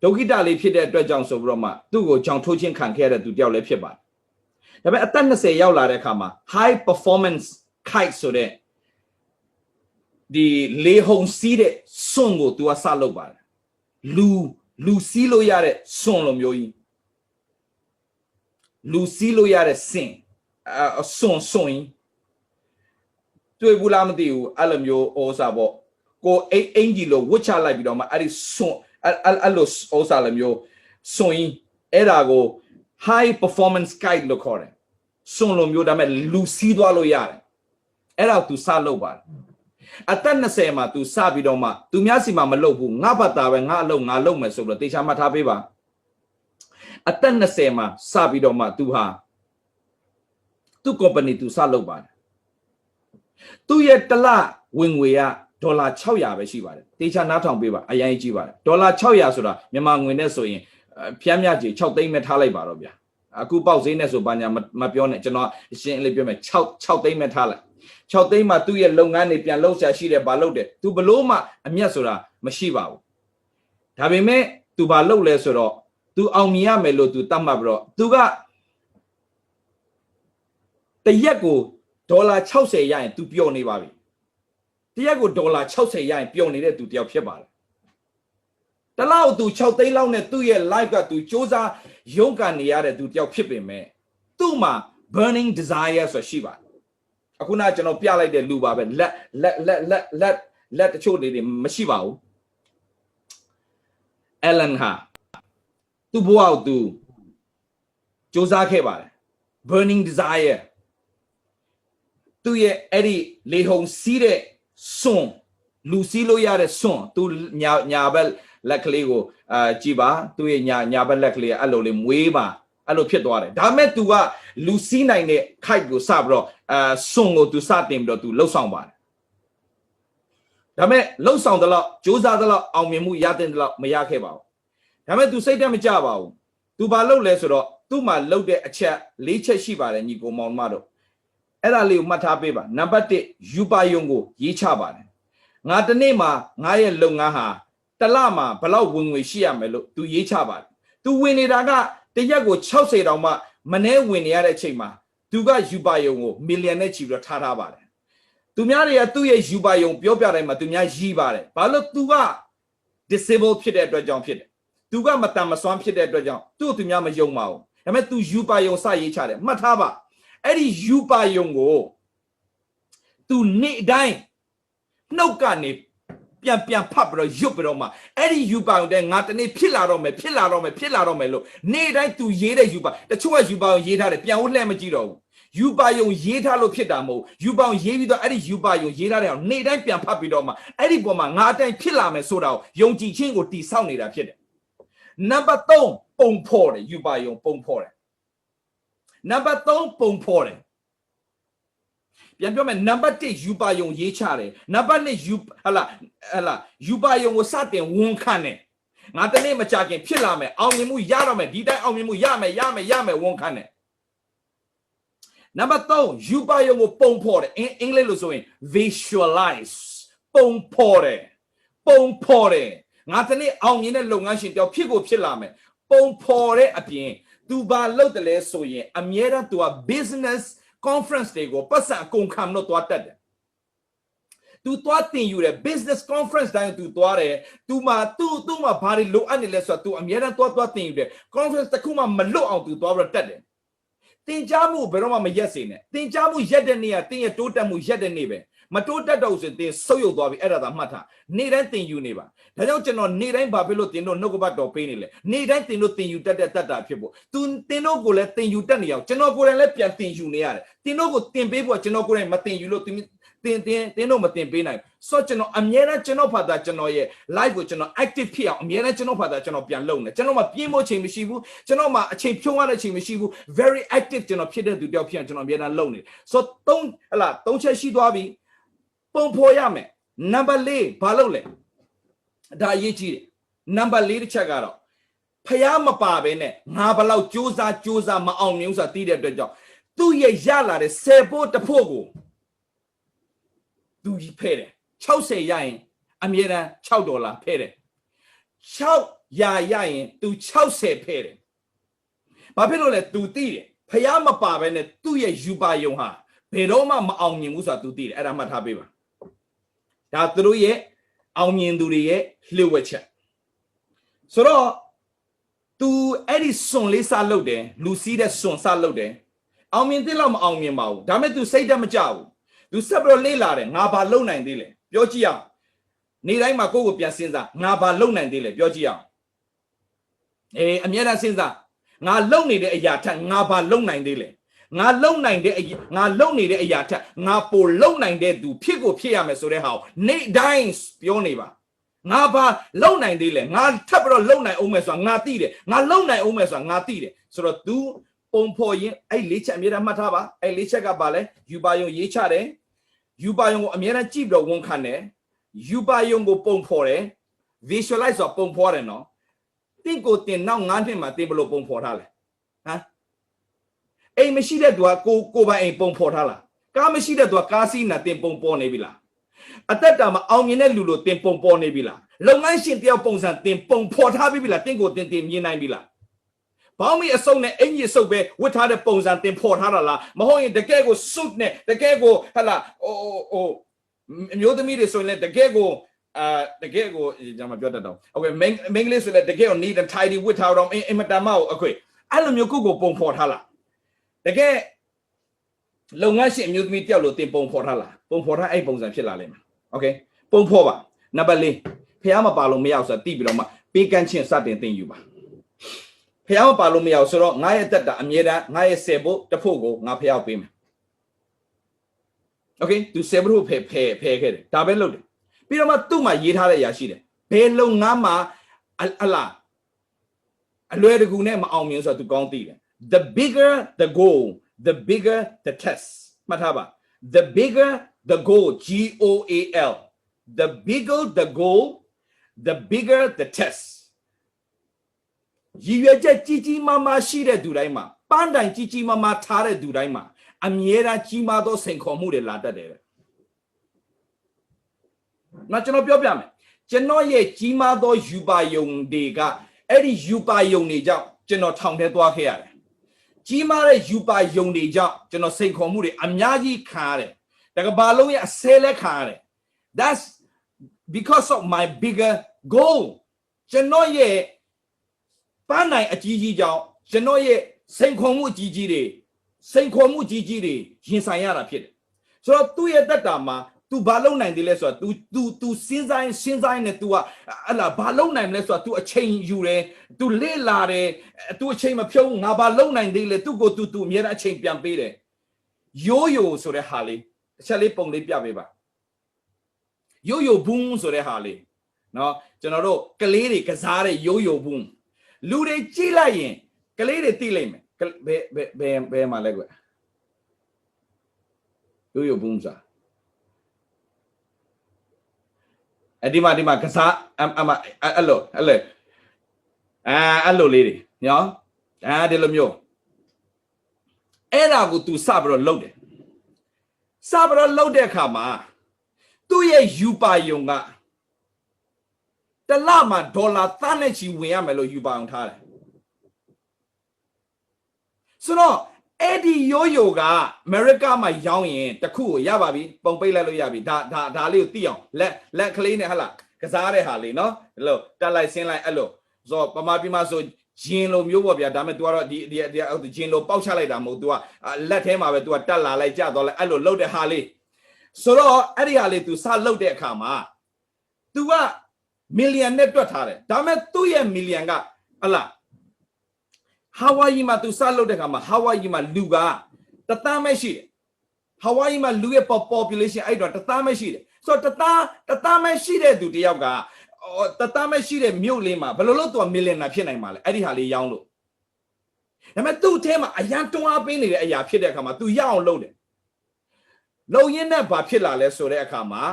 ဒုက္ခိတလေးဖြစ်တဲ့အတွက်ကြောင့်ဆိုပြီးတော့မှသူ့ကိုကြောင်ထိုးချင်းခံခဲ့ရတဲ့သူတယောက်လည်းဖြစ်ပါတယ်ဒါပေမဲ့အသက်20ရောက်လာတဲ့အခါမှာ high performance kite ဆိုတဲ့ဒီလေဟုန်စီးတဲ့စွန်ကိုသူကစလုပ်ပါတယ်လူစီးလို့ရတဲ့စွန်လိုမျိုးကြီးလူစီးလို့ရတဲ့စင်စွန်တွေ့ဘူးလားမသိဘူးအဲ့လိုမျိုးဩစာပေါ့ကိုအင်ကြီးလို့ဝှချလိုက်ပြီးတော့မှအဲ့ဒီစွန်အဲ့လိုဩစာလိုမျိုးစွန်အဲ့ဒါကို high performance kite လို့ခေါ်တယ်စွန်လိုမျိုးဒါပေမဲ့လူစီးသွားလို့ရတယ်အဲ့ဒါသူစလုပ်ပါတယ်အသက်20မှာသူစပြီးတော့မှသူများစီမှာမလုပ်ဘူးငါဘာသာပဲငါအလုပ်ငါလုပ်မယ်ဆိုပြီးတော့တေချာမှတ်ထားပေးပါအသက်20မှာစပြီးတော့မှသူဟာသူ့ company သူစလုပ်ပါတယ်သူ့ရဲ့တစ်လဝင်ငွေကဒေါ်လာ600ပဲရှိပါတယ်တေချာနားထောင်ပေးပါအရင်ကြီးပါတယ်ဒေါ်လာ600ဆိုတာမြန်မာငွေနဲ့ဆိုရင်ဖြန်းမြကြီး6သိန်းပဲထားလိုက်ပါတော့ဗျာအခုပေါက်ဈေးနဲ့ဆိုဘာညာမပြောနဲ့ကျွန်တော်ရှင်းလေးပြောမယ်6သိန်းပဲထားလိုက်6သိန်းမှာသူ့ရဲ့လုပ်ငန်းတွေပြန်လုပ်ဆရာရှိတယ်ဘာလုပ်တယ်သူဘလို့မှအမျက်ဆိုတာမရှိပါဘူးဒါပေမဲ့သူဘာလုပ်လဲဆိုတော့သူအောင်မြင်ရမယ်လို့သူတတ်မှတ်ပြီးတော့သူကတရက်ကိုဒေါ်လာ60ရရင်သူပျော်နေပါပြီတရက်ကိုဒေါ်လာ60ရရင်ပျော်နေတဲ့သူတယောက်ဖြစ်ပါတယ်တလောက်သူ6သိန်းလောက်နဲ့သူ့ရဲ့ life ကသူစ조사ရုန်းကန်နေရတဲ့သူတယောက်ဖြစ်ပေမဲ့သူ့မှာ burning desire ဆိုရှိပါတယ်အခုနကျွန်တော်ပြလိုက်တဲ့လူပါပဲလက်တချို့တွေမရှိပါဘူး Alan ဟာသူ့ဘဝကိုသူစ조사ခဲ့ပါတယ် burning desire သူ့ရဲ့အဲ့ဒီလေဟုန်စီးတဲ့စွန်လူစီးလို့ရတဲ့စွန်သူညာဘက်လက်ကလေးကိုကြည်ပါသူ့ရဲ့ညာဘက်လက်ကလေးအဲ့လိုလေးမွေးပါအဲ့လိုဖြစ်သွားတယ်ဒါမဲ့ तू ကလူစီးနိုင်တဲ့ kite ကိုစပြီးတော့စွန်ကို तू စတင်ပြီးတော့ तू လှုပ်ဆောင်ပါတယ်ဒါမဲ့လှုပ်ဆောင်တဲ့လောက်စ조사တဲ့လောက်အောင်မြင်မှုရတဲ့လောက်မရခဲ့ပါဘူးဒါမဲ့ तू စိတ်တက်မကြပါဘူး तू ဘာလုပ်လဲဆိုတော့သူ့မှာလှုပ်တဲ့အချက်၄ချက်ရှိပါတယ်ညီကိုမောင်မတို့အဲ့ဒါလေးကိုမှတ်ထားပေးပါနံပါတ်1ယူပါယုံကိုရေးချပါတယ်ငါတနေ့မှာငါရဲ့လုပ်ငန်းဟာတလမှာဘယ်လောက်ဝင်ငွေရှိရမယ်လို့ तू ရေးချပါတယ် तू ဝင်နေတာကတရက်ကို60တောင်မှမနှဲဝင်နေရတဲ့အချိန်မှာသူကယူပါယုံကိုမီလီယံနဲ့ချီပြီးတော့ထားပါတယ်သူများတွေကသူ့ရဲ့ယူပါယုံပြောပြတိုင်းမှာသူများရီးပါတယ်ဘာလို့ तू က disable ဖြစ်တဲ့အတွက်ကြောင့်ဖြစ်တယ် तू ကမတန်မစွမ်းဖြစ်တဲ့အတွက်ကြောင့်သူများမယုံပါဘူးဒါပေမဲ့ तू ယူပါယုံစရေးချတယ်မှတ်ထားပါအဲ့ဒီယူပါယုံကို तू နေ့တိုင်းနှုတ်ကနေပြန်ဖတ်ပြီးတော့ရွတ်ပြီးတော့မှအဲ့ဒီယူပါုံတဲ့ငါတနေ့ဖြစ်လာတော့မယ်လို့နေ့တိုင်းသူရေးတဲ့ယူပါတချို့ကယူပါုံရေးထားတယ်ပြန်ဝှက်လှည့်မကြည့်တော့ဘူးယူပါယုံရေးထားလို့ဖြစ်တာမဟုတ်ယူပါုံရေးပြီးတော့အဲ့ဒီယူပါယုံရေးထားတဲ့အောင်နေ့တိုင်းပြန်ဖတ်ပြီးတော့မှအဲ့ဒီပေါ်မှာငါအတိုင်းဖြစ်လာမယ်ဆိုတာကိုယုံကြည်ခြင်းကိုတည်ဆောက်နေတာဖြစ်တယ်နံပါတ်3ပုံဖော်တယ်ယူပါယုံပုံဖော်တယ်နံပါတ်3ပုံဖော်တယ် ပြန်ပြောမယ်နံပါတ်1ယူပါယုံရေးချတယ်နံပါတ်2ယူဟလာယူပါယုံကိုစတင်ဝန်ခံတယ်ငါတနေ့မကြခင်ဖြစ်လာမယ်အောင်မြင်မှုရတော့မယ်ဒီတိုင်းအောင်မြင်မှုရမယ်ဝန်ခံတယ်နံပါတ်3ယူပါယုံကိုပုံဖော်တယ်အင်္ဂလိပ်လို့ဆိုရင် visualize ပုံဖော်တယ်ငါတနေ့အောင်မြင်တဲ့လုပ်ငန်းရှင်တယောက်ဖြစ်ကိုဖြစ်လာမယ်ပုံဖော်တဲ့အပြင်သူဘာလုပ်တယ်လဲဆိုရင်အမြဲတမ်းသူက business conference တွေကိုပတ်စံအကုန်ခံလို့တွားတက်တယ်သူတွားတင်ယူတယ် business conference တိုင်းသူတွားတယ်သူမှဘာတွေလိုအပ်နေလဲဆိုတော့သူအမြဲတမ်းတွားတင်ယူတယ် conference တစ်ခုမှမလွတ်အောင်သူတွားပြီးတက်တယ်တင်ကြားမှုဘယ်တော့မှမရက်စေနဲ့တင်ကြားမှုရက်တဲ့နေ့ကတင်ရတိုးတက်မှုရက်တဲ့နေ့ပဲမတိုးတက်တော့ဆိုတင်ဆုပ်ယုပ်သွားပြီအဲ့ဒါသာမှတ်ထားနေ့တိုင်းတင်ယူနေပါဒါကြောင့်ကျွန်တော်နေ့တိုင်းဘာဖြစ်လို့တင်တို့နှုတ်ကပတ်တော်ပေးနေလဲနေ့တိုင်းတင်တို့တင်ယူတက်တာဖြစ်ဖို့သူတင်တို့ကိုလည်းတင်ယူတက်နေအောင်ကျွန်တော်ကိုယ်တိုင်လည်းပြန်တင်ယူနေရတယ်တင်တို့ကိုတင်ပေးဖို့ကျွန်တော်ကိုယ်တိုင်မတင်ယူလို့တင်တို့မတင်ပေးနိုင်ဆိုကျွန်တော်အမြဲတမ်းကျွန်တော်ဖာသာကျွန်တော်ရဲ့ live ကိုကျွန်တော် active ဖြစ်အောင်အမြဲတမ်းကျွန်တော်ဖာသာကျွန်တော်ပြန်လုပ်နေကျွန်တော်မှပြင်းဖို့ချိန်မရှိဘူးကျွန်တော်မှအချိန်ဖြုံးရတဲ့ချိန်မရှိဘူး very active ကျွန်တော်ဖြစ်တဲ့သူတယောက်ဖြစ်အောင်ကျွန်တော်အမြဲတမ်းလုပ်နေဆို3ချက်ရှိသွားပြီပုံဖော်ရမယ်နံပါတ်4ဘာလုပ်လဲဒါအရေးကြီးတယ်နံပါတ်4တစ်ချက်ကတော့ဖျားမပါဘဲနဲ့ငါဘလောက်စူးစမ်းမအောင်မြင်ဆိုတာသိတဲ့အတွက်ကြောင့်သူ့ရဲ့ရလာတဲ့10ဖို့တစ်ဖို့ကိုသူကြီးဖဲ့တယ်60ရရင်အမြဲတမ်း$6ဖဲ့တယ်6ရရင်သူ60ဖဲ့တယ်ဘာဖြစ်လို့လဲသူသိတယ်ဖျားမပါဘဲနဲ့သူ့ရဲ့ယူပါယုံဟာဘယ်တော့မှမအောင်မြင်ဘူးဆိုတာသူသိတယ်အဲ့ဒါမှတ်ထားပေးပါဒါသူတို့ရဲ့အောင်မြင်သူတွေရဲ့လှုပ်ဝက်ချက်ဆိုတော့ तू အဲ့ဒီစွန်လေးစလုပ်တယ်လူစီးတဲ့စွန်စလုပ်တယ်အောင်မြင်တဲ့လောက်မအောင်မြင်ပါဘူးဒါပေမဲ့ तू စိတ်တက်မကြဘူး तू ဆက်ပြီးတော့လေ့လာတယ်ငါဘာလုပ်နိုင်သေးလဲပြောကြည့်အောင်နေ့တိုင်းမှာကိုယ့်ကိုပြန်စဉ်းစားငါဘာလုပ်နိုင်သေးလဲပြောကြည့်အောင်အမြဲတမ်းစဉ်းစားငါလုပ်နေတဲ့အရာထက်ငါဘာလုပ်နိုင်သေးလဲငါလုံနေတဲ့အရာထက်ငါပိုလုံနိုင်တဲ့သူဖြစ်ကိုဖြစ်ရမယ်ဆိုတဲ့ဟာကိုနေ့တိုင်းပြောနေပါငါဘာလုံနိုင်သေးလဲငါထပ်ပြီးတော့လုံနိုင်အောင်မယ်ဆိုတာငါသိတယ်ငါလုံနိုင်အောင်မယ်ဆိုတာငါသိတယ်ဆိုတော့ तू ပုံဖော်ရင်အဲ့၄ချက်အမြဲတမ်းမှတ်ထားပါအဲ့၄ချက်ကပါလဲယူပါယုံရေးချတယ်ယူပါယုံကိုအမြဲတမ်းကြည့်ပြီးတော့ဝန်ခံတယ်ယူပါယုံကိုပုံဖော်တယ် visualize ဆိုပုံဖော်တယ်နော်တင့်ကိုတင်နောက်9နှစ်မှာတင်ဘလို့ပုံဖော်ထားလဲဟမ်အိမ်မရှိတဲ့သူကကိုပိုင်အိမ်ပုံဖော်ထားလားကားမရှိတဲ့သူကကားစီးနာတင်ပုံပေါ်နေပြီလားအသက်တာမှာအောင်မြင်တဲ့လူလိုတင်ပုံပေါ်နေပြီလားလုပ်ငန်းရှင်တယောက်ပုံစံတင်ပုံဖော်ထားပြီလားတင့်ကိုတင်မြင်နိုင်ပြီလားဘောင်းမီအစုံနဲ့အင်ကြီးစုပ်ပဲဝတ်ထားတဲ့ပုံစံတင်ဖော်ထားတာလားမဟုတ်ရင်တကယ်ကို suit နဲ့တကယ်ကိုဟလာအမျိုးသမီးတွေဆိုရင်လည်းတကယ်ကိုကျွန်မပြောတတ်တော့โอเคမင်းကလေးဆိုလည်းတကယ်ကို neat and tidy ဝတ်ထားတော့အင်မတန်မှအခွေအဲ့လိုမျိုးကိုပုံဖော်ထားလားတကယ်လုပ်ငန်းရှင်အမျိုးသမီးတယောက်လိုတင်ပုံဖော်ထားလားပုံဖော်ထားအဲ့ပုံစံဖြစ်လာလိမ့်မယ်โอเคပုံဖော်ပါနံပါတ်4ဖះမပါလို့မရအောင်ဆိုတာတိပြီးတော့မှပေးကမ်းခြင်းစတင်သိယူပါဖះမပါလို့မရအောင်ဆိုတော့ငါရဲ့တက်တာအမြဲတမ်းငါရဲ့10ဖို့တစ်ဖို့ကိုငါဖះပေးမယ်โอเคသူ10ဖို့ဖဲခဲ့တယ်ဒါပဲလုပ်တယ်ပြီးတော့မှသူ့မှာရေးထားတဲ့အရာရှိတယ်ဘယ်လုပ်ငန်းမှာအလွယ်တကူနဲ့မအောင်မြင်ဆိုတော့သူကောင်းသိတယ် the bigger the goal the bigger the test မှတ်ထားပါ the bigger the goal GOAL the bigger the goal the bigger the test ရည်ရွယ်ချက်ကြီးမားမားရှိတဲ့သူတိုင်းမှာပန်းတိုင်ကြီးမားမားထားတဲ့သူတိုင်းမှာအမြဲတမ်းကြီးမားသောစိန်ခေါ်မှုတွေလာတတ်တယ်နော်ကျွန်တော်ပြောပြမယ်ကျွန်တော်ရဲ့ကြီးမားသောယူပါယုံတွေကအဲ့ဒီယူပါယုံတွေကြောင့်ကျွန်တော်ထောင်ထဲသွားခဲ့ရတယ်ကြီးမားတဲ့ယူပါယုံတွေကြောင့်ကျွန်တော်စိန်ခေါ်မှုတွေအများကြီးခံရတယ်တကဘာလုံးရဲ့အဆဲလက်ခံရတယ် that's because of my bigger goal ကျွန်တော်ရဲ့ပန်းနိုင်အကြီးကြီးကြောင့်ကျွန်တော်ရဲ့စိန်ခေါ်မှုအကြီးကြီးတွေရင်ဆိုင်ရတာဖြစ်တယ်ဆိုတော့သူ့ရဲ့တက်တာမှာ तू ဘာလုပ်နိုင်တယ်လဲဆိုတော့ तू စဉ်းစားနေ तू ကအဲ့လားဘာလုပ်နိုင်မလဲဆိုတော့ तू အချိန်ယူတယ် तू လေ့လာတယ် तू အချိန်မဖြုံးငါဘာလုပ်နိုင်သေးလဲ तू ကို तू အများအားအချိန်ပြန်ပေးတယ်ရိုးရိုးဆိုတဲ့ဟာလေးတစ်ချက်လေးပုံလေးပြပေးပါရိုးရိုးဘူးဆိုတဲ့ဟာလေးเนาะကျွန်တော်တို့ကလေးတွေကစားတဲ့ရိုးရိုးဘူးလူတွေကြည့်လိုက်ရင်ကလေးတွေသိလိမ့်မယ်ဘယ်မှာလဲကွ yo boom sa adima kasa allo allo lady yo de lo myo era ko tu sa bro load de sa bro load de kha ma tu ye yu pa yong ga တလမှာဒေါ်လာသန်းနဲ့ချီဝင်ရမယ်လို့ယူပါအောင်ထားတယ်ဆိုတော့အဲ့ဒီယိုယိုကအမေရိကမှာရောင်းရင်တခုကိုရပါပြီပုံပိတ်လိုက်လို့ရပြီဒါလေးကိုသိအောင်လက်ကလေးနဲ့ဟလာကစားတဲ့ဟာလေးနော်အဲ့လိုတက်လိုက်ဆင်းလိုက်အဲ့လိုဆိုပမာပြီးမှဆိုဂျင်းလိုမျိုးပေါ့ဗျာဒါပေမဲ့ तू ကတော့ဒီဂျင်းလိုပေါက်ချလိုက်တာမဟုတ် तू ကလက်ထဲမှာပဲ तू ကတက်လာလိုက်ကြတော့လဲအဲ့လိုလှုပ်တဲ့ဟာလေးဆိုတော့အဲ့ဒီဟာလေး तू စလှုပ်တဲ့အခါမှာ तू က million နဲ့တွက်ထားတယ်ဒါပေမဲ့သူ့ရဲ့ million ကဟလာဟာဝိုင်ယီမှာ तू စလုပ်တဲ့ခါမှာဟာဝိုင်ယီမှာလူကတသန်းပဲရှိတယ်ဟာဝိုင်ယီမှာလူရဲ့ population အဲ့တော့တသန်းပဲရှိတယ်ဆိုတော့တသန်းပဲရှိတဲ့သူတယောက်ကတသန်းပဲရှိတဲ့မြို့လေးမှာဘယ်လိုလုပ် तू millionaire ဖြစ်နိုင်မှာလဲအဲ့ဒီဟာလေးရောင်းလို့ဒါပေမဲ့သူ့ထဲမှာအရန်တွန်းအားပေးနေတဲ့အရာဖြစ်တဲ့အခါမှာ तू ရအောင်လုပ်တယ်လုံရင်းနဲ့ဘာဖြစ်လာလဲဆိုတဲ့အခါမှာ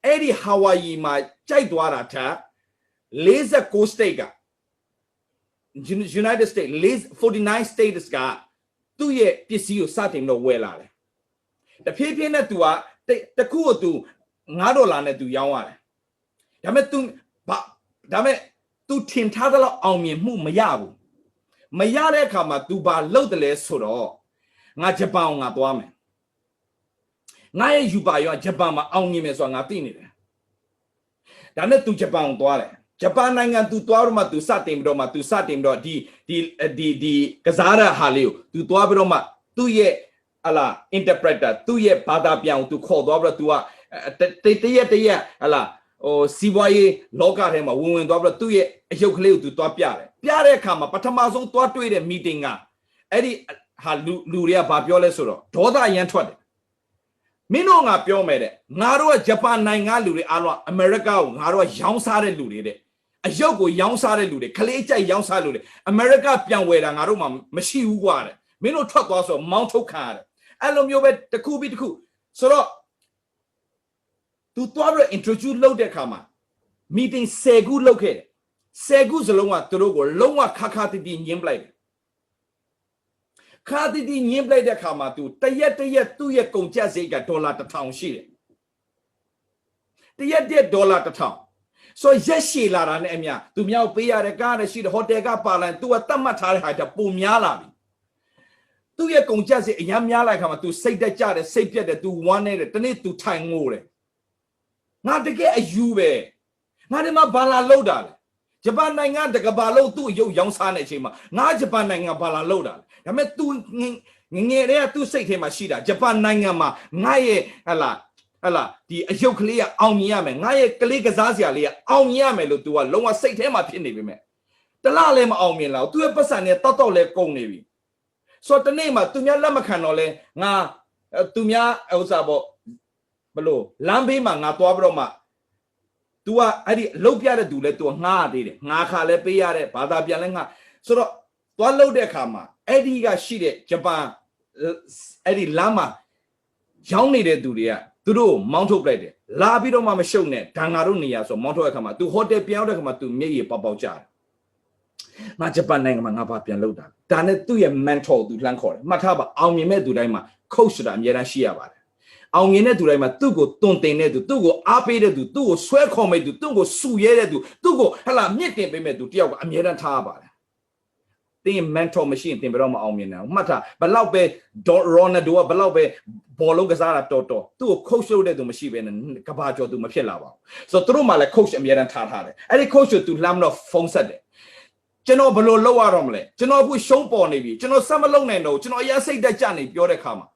အဲ့ဒီဟာဝိုင်ယီမှာကြိုက်သွားတာထက်46 state က United States 49 states ကသူ့ရဲ့ပစ္စည်းကိုစတင်တော့ဝယ်လာတယ်တဖြည်းဖြည်းနဲ့ तू ကတခုကို तू $5နဲ့ तू ရောင်းရတယ်ဒါပေမဲ့ तू ထင်ထားသလောက်အောင်မြင်မှုမရဘူးမရတဲ့အခါမှာ तू ဘာလုပ်တယ်လဲဆိုတော့ငါဂျပန်ကိုငါသွားမယ်ငါရဲ့ယူပါရောဂျပန်မှာအောင်မြင်မယ်ဆိုတာငါသိနေတယ်ဒါနဲ့ तू ဂျပန်ကိုသွားတယ်ဂျပန်နိုင်ငံ तू သွားတော့မှ तू စတင်ပြီးတော့ဒီကစားရဟာလေးကို तू သွားပြီးတော့မှသူ့ရဲ့ဟလာ interpreter သူ့ရဲ့ဘာသာပြန်ကို तू ခေါ်သွားပြီးတော့ तू ကတရက်ဟလာစီးပွားရေးလောကထဲမှာဝင်သွားပြီးတော့သူ့ရဲ့အယုတ်ကလေးကို तू သွားပြတဲ့အခါမှာပထမဆုံးသွားတွေ့တဲ့ meeting ကအဲ့ဒီဟာလူတွေကဘာပြောလဲဆိုတော့ဒေါသအရန်ထွက်တယ်မင်းတို့ငါပြောမယ်တဲ့ငါတို့ကဂျပန်နိုင်ငံလူတွေအားလုံးအမေရိကကိုငါတို့ကရောင်းစားတဲ့လူတွေတဲ့အယုတ်ကိုရောင်းစားတဲ့လူတွေခလေးကြိုက်ရောင်းစားလူတွေအမေရိကပြန်ဝယ်တာငါတို့မှမရှိဘူးကွာတဲ့မင်းတို့ထွက်သွားဆိုမောင်းထုတ်ခံရတယ်အဲ့လိုမျိုးပဲတစ်ခုပြီးတစ်ခုဆိုတော့ तू သွားပြီး introduce လုပ်တဲ့အခါမှာ meeting 10ခုလုပ်ခဲ့တယ်10ခုစလုံးကသူတို့ကိုလုံးဝခါခါတီတီညှင်းပလိုက်တယ်ခါတီတီညှင်းပလိုက်တဲ့အခါမှာ तू တရက်သူ့ရဲ့ကုန်ကျစရိတ်က$1000ရှိတယ်တရက်$1000ဆိုရက်ရှည်လာတာနဲ့အမျှသူမြောက်ပေးရတဲ့ကားနဲ့ရှိတဲ့ဟိုတယ်ကပါလာရင် तू ကတတ်မှတ်ထားတဲ့ဟာတပုံများလာပြီသူ့ရဲ့ကုန်ကျစရိတ်အများများလိုက်ခါမှာ तू စိတ်တက်ကြတယ်စိတ်ပြက်တယ် तू ဝမ်းနေတယ်တနေ့ तू ထိုင်ငိုတယ်ငါတကယ်အယူပဲငါဒီမှာဘာလာလောက်တာလဲဂျပန်နိုင်ငံတကဘာလုံးသူ့ရုပ်ရောင်းစားနေတဲ့အချိန်မှာငါဂျပန်နိုင်ငံဘာလာလောက်တာလဲဒါပေမဲ့ तू ငယ်တဲ့က तू စိတ်ထဲမှာရှိတာဂျပန်နိုင်ငံမှာငါရဲ့ဟလာဒီအယုတ်ကလေးကအောင်မြင်ရမယ်ငါရဲ့ကလေးကစားစရာလေးကအောင်မြင်ရမယ်လို့ तू ကလုံးဝစိတ်ထဲမှာဖြစ်နေပြီမဲ့တလားလည်းမအောင်မြင်လား तू ရဲ့ပတ်စံနဲ့တောက်လဲကုန်နေပြီဆိုတော့တနေ့မှာသူများလက်မခံတော့လဲငါသူများဥစ္စာပေါ့ဘလို့လမ်းဘေးမှာငါသွားပြီးတော့မှ तू ကအဲ့ဒီလှုပ်ပြတဲ့သူလဲ तू ငှားသေးတယ်ငါခါလဲပေးရတဲ့ဘာသာပြန်လဲငါဆိုတော့သွားလှုပ်တဲ့အခါမှာအဲ့ဒီကရှိတဲ့ဂျပန်အဲ့ဒီလမ်းမှာရောင်းနေတဲ့သူတွေကသူတို့မောင်းထုတ်လိုက်တယ်လာပြီးတော့မှမရှုပ်နဲ့ဒံငါတို့နေရဆိုမောင်းထုတ်တဲ့အခါမှာ तू ဟိုတယ်ပြန်ရောက်တဲ့အခါမှာ तू မျက်ရည်ပေါက်ကြတယ်ငါဂျပန်နိုင်ငံမှာငါဘာပြန်လုပ်တာဒါနဲ့သူ့ရဲ့ mentor သူလှမ်းခေါ်တယ်မှတ်ထားပါအောင်မြင်မဲ့သူတိုင်းမှာ coach ဆိုတာအများအားရှိရပါတယ်အောင်မြင်တဲ့သူတိုင်းမှာသူ့ကိုတွန်တင်တဲ့သူသူ့ကိုအားပေးတဲ့သူသူ့ကိုဆွဲခေါ်မဲ့သူသူ့ကိုစုရဲတဲ့သူသူ့ကိုဟလာမြင့်တင်ပေးမဲ့သူတယောက်ကအများအားထားရပါတယ်တင်း mentor မရှိရင်တင်ဘယ်တော့မအောင်မြင်နိုင်ဘူးမှတ်ထားဘလောက်ပဲ Ronaldo ကဘလောက်ပဲဘောလုံးကစားတာတော်သူ့ကို coach လုပ်တဲ့သူမရှိဘဲနဲ့ကဘာကျော်သူမဖြစ်လာပါဘူးဆိုတော့သူတို့မှလည်း coach အများအားထားတယ်အဲ့ဒီ coach ကိုသူလှမ်းတော့ဖုန်းဆက်တယ်ကျွန်တော်ဘယ်လိုလုပ်ရတော့မလဲကျွန်တော်အခုရှုံးပေါ်နေပြီကျွန်တော်ဆက်မလုပ်နိုင်တော့ကျွန်တော်အရင်စိတ်တက်ကြနေပြောတဲ့ခါမှာ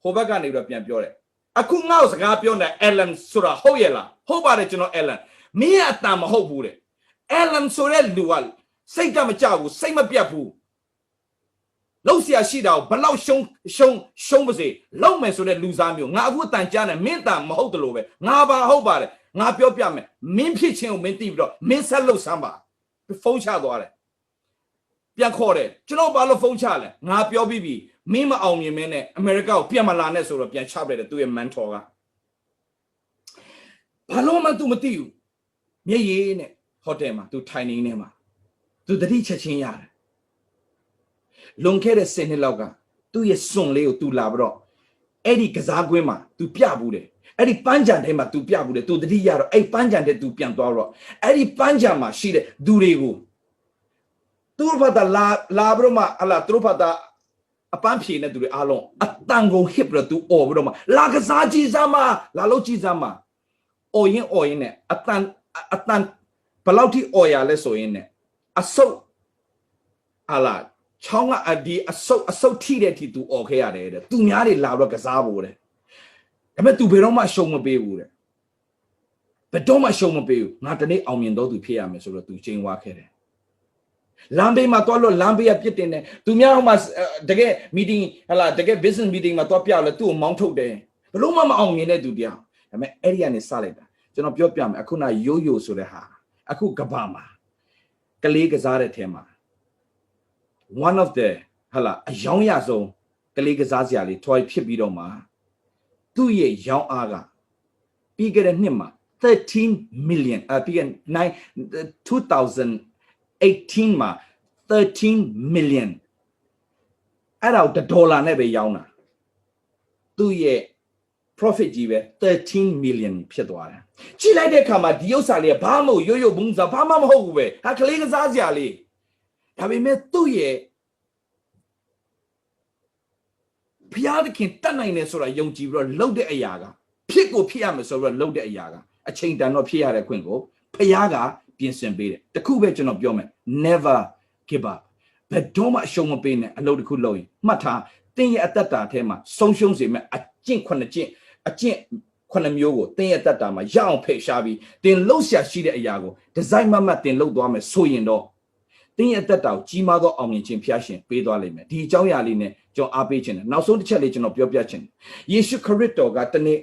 ဟိုဘက်ကနေတော့ပြန်ပြောတယ်အခုငါ့ကိုစကားပြောနေ Alan ဆိုတာဟုတ်ရဲ့လားဟုတ်ပါတယ်ကျွန်တော် Alan မင်းအတန်မဟုတ်ဘူးတဲ့ Alan ဆိုတဲ့လူကစိတ်ကမကြဘူးစိတ်မပြတ်ဘူးလောက်ဆရာရှိတာကိုဘလောက်ရှုံးပါစေလောက်မယ်ဆိုတဲ့လူစားမျိုးငါအခုအတန်ကြားနေမင်းတန်မဟုတ်တယ်လို့ပဲငါပါဟုတ်ပါတယ်ငါပြောပြမယ်မင်းဖြစ်ချင်းကိုမင်းသိပြီးတော့မင်းဆက်လုပ်စမ်းပါဖုန်းချသွားတယ်ပြန်ခေါ်တယ်ကျွန်တော်ဘာလို့ဖုန်းချလဲငါပြောပြီးပြီ မင်းမအောင်မြင်မင်းနဲ့အမေရိကကိုပြန်မလာနဲ့ဆိုတော့ပြန်ချပလိုက်တယ်သူ့ရဲ့ mentor ကဘာလို့မှသူမသိဘူးမျက်ရည်နဲ့ဟိုတယ်မှာသူထိုင်နေနေမှာသူတတိချက်ချင်းရတယ်လွန်ခဲ့တဲ့10နှစ်လောက်ကသူ့ရဲ့စွန်လေးကိုသူလာပြီးတော့အဲ့ဒီကစားကွင်းမှာသူပြဘူးတယ်အဲ့ဒီပန်းချံထဲမှာသူပြဘူးတယ်သူတတိရတော့အဲ့ပန်းချံထဲသူပြန်သွားတော့အဲ့ဒီပန်းချံမှာရှိတဲ့သူတွေကိုသူတို့ဘာသာလာပြီးတော့မှအလားသူတို့ဘာသာအပန်းဖြေနေသူတွေအားလုံးအတန်ကုန်ဟစ်ပြီးတော့သူអော်ပြီးတော့မှလာကစားကြည့်စမ်းမလာလို့ကြည့်စမ်းမអော်ရင်နဲ့အတန်ဘယ်လောက်ထိអော်ရလဲဆိုရင်နဲ့အဆုတ်အလားချောင်းကအဒီအဆုတ်ထိတဲ့ထိသူអော်ခဲ့ရတယ်တဲ့သူများတွေလာတော့ကစားဖို့တဲ့ဒါပေမဲ့သူဘယ်တော့မှရှုံမပေးဘူးတဲ့ဘယ်တော့မှရှုံမပေးဘူးငါတနေ့အောင်မြင်တော့သူဖြစ်ရမယ်ဆိုတော့သူချိန်ဝါခဲ့တယ်လမ်းဘေးမှာတွားလို့လမ်းဘေးကပြစ်တင်တယ်သူများဟိုမှာတကယ် meeting ဟလာတကယ် business meeting မှာတွားပြလဲသူ့ကိုမောင်းထုတ်တယ်ဘလို့မှမအောင်မြင်တဲ့သူတရားဒါပေမဲ့အဲ့ဒီကနေစလိုက်တာကျွန်တော်ပြောပြမယ်အခုနရိုးရိုးဆိုတဲ့ဟာအခုကဘာမှာကလေးကစားတဲ့ထဲမှာ one of the ဟလာအယောင်ရဆုံးကလေးကစားစရာလေး toy ဖြစ်ပြီးတော့မှသူ့ရဲ့ရောင်းအားကပြီးခဲ့တဲ့နှစ်မှာ13 million ပြီးခဲ့2018မှာ13 million အဲ့ဒါကိုဒေါ်လာနဲ့ပဲရောင်းတာသူ့ရဲ့ profit ကြီးပဲ13 million ဖြစ်သွားတယ်ကြည့်လိုက်တဲ့အခါမှာဒီဥစ္စာလေးကဘာမှမဟုတ်ရိုးရိုးဘုံစားဘာမှမဟုတ်ဘူးပဲဟာကလေးကစားစရာလေးဒါပေမဲ့သူ့ရဲ့ဖျားသခင်တတ်နိုင်တယ်ဆိုတာယုံကြည်ပြီးတော့လှုပ်တဲ့အရာကဖြစ်ကိုဖြစ်ရမယ်ဆိုပြီးတော့လှုပ်တဲ့အရာကအချိန်တန်တော့ဖြစ်ရတဲ့ခွင့်ကိုဖျားကပြင်ဆင်ပေးတယ်တခုပဲကျွန်တော်ပြောမယ် never give up ဘယ်တော့မှအရှုံးမပေးနဲ့အလုပ်တစ်ခုလုပ်ရင်မှတ်ထားတင်းရဲ့အသက်တာထဲမှာဆုံးရှုံးစေမဲ့အကျင့်9မျိုးကိုတင်းရဲ့အသက်တာမှာရအောင်ဖယ်ရှားပြီးတင်းလှုပ်ရှားရှိတဲ့အရာကိုဒီဇိုင်းမတ်တင်းလှုပ်သွားမယ်ဆိုရင်တော့တင်းရဲ့အသက်တာကိုကြီးမားသောအောင်မြင်ခြင်းဖျားရှင်ပေးသွားလိမ့်မယ်ဒီအကြောင်းအရာလေးနဲ့ကျွန်တော်အားပေးခြင်းတယ်နောက်ဆုံးတစ်ချက်လေးကျွန်တော်ပြောပြခြင်းယေရှုခရစ်တော်ကတနေ့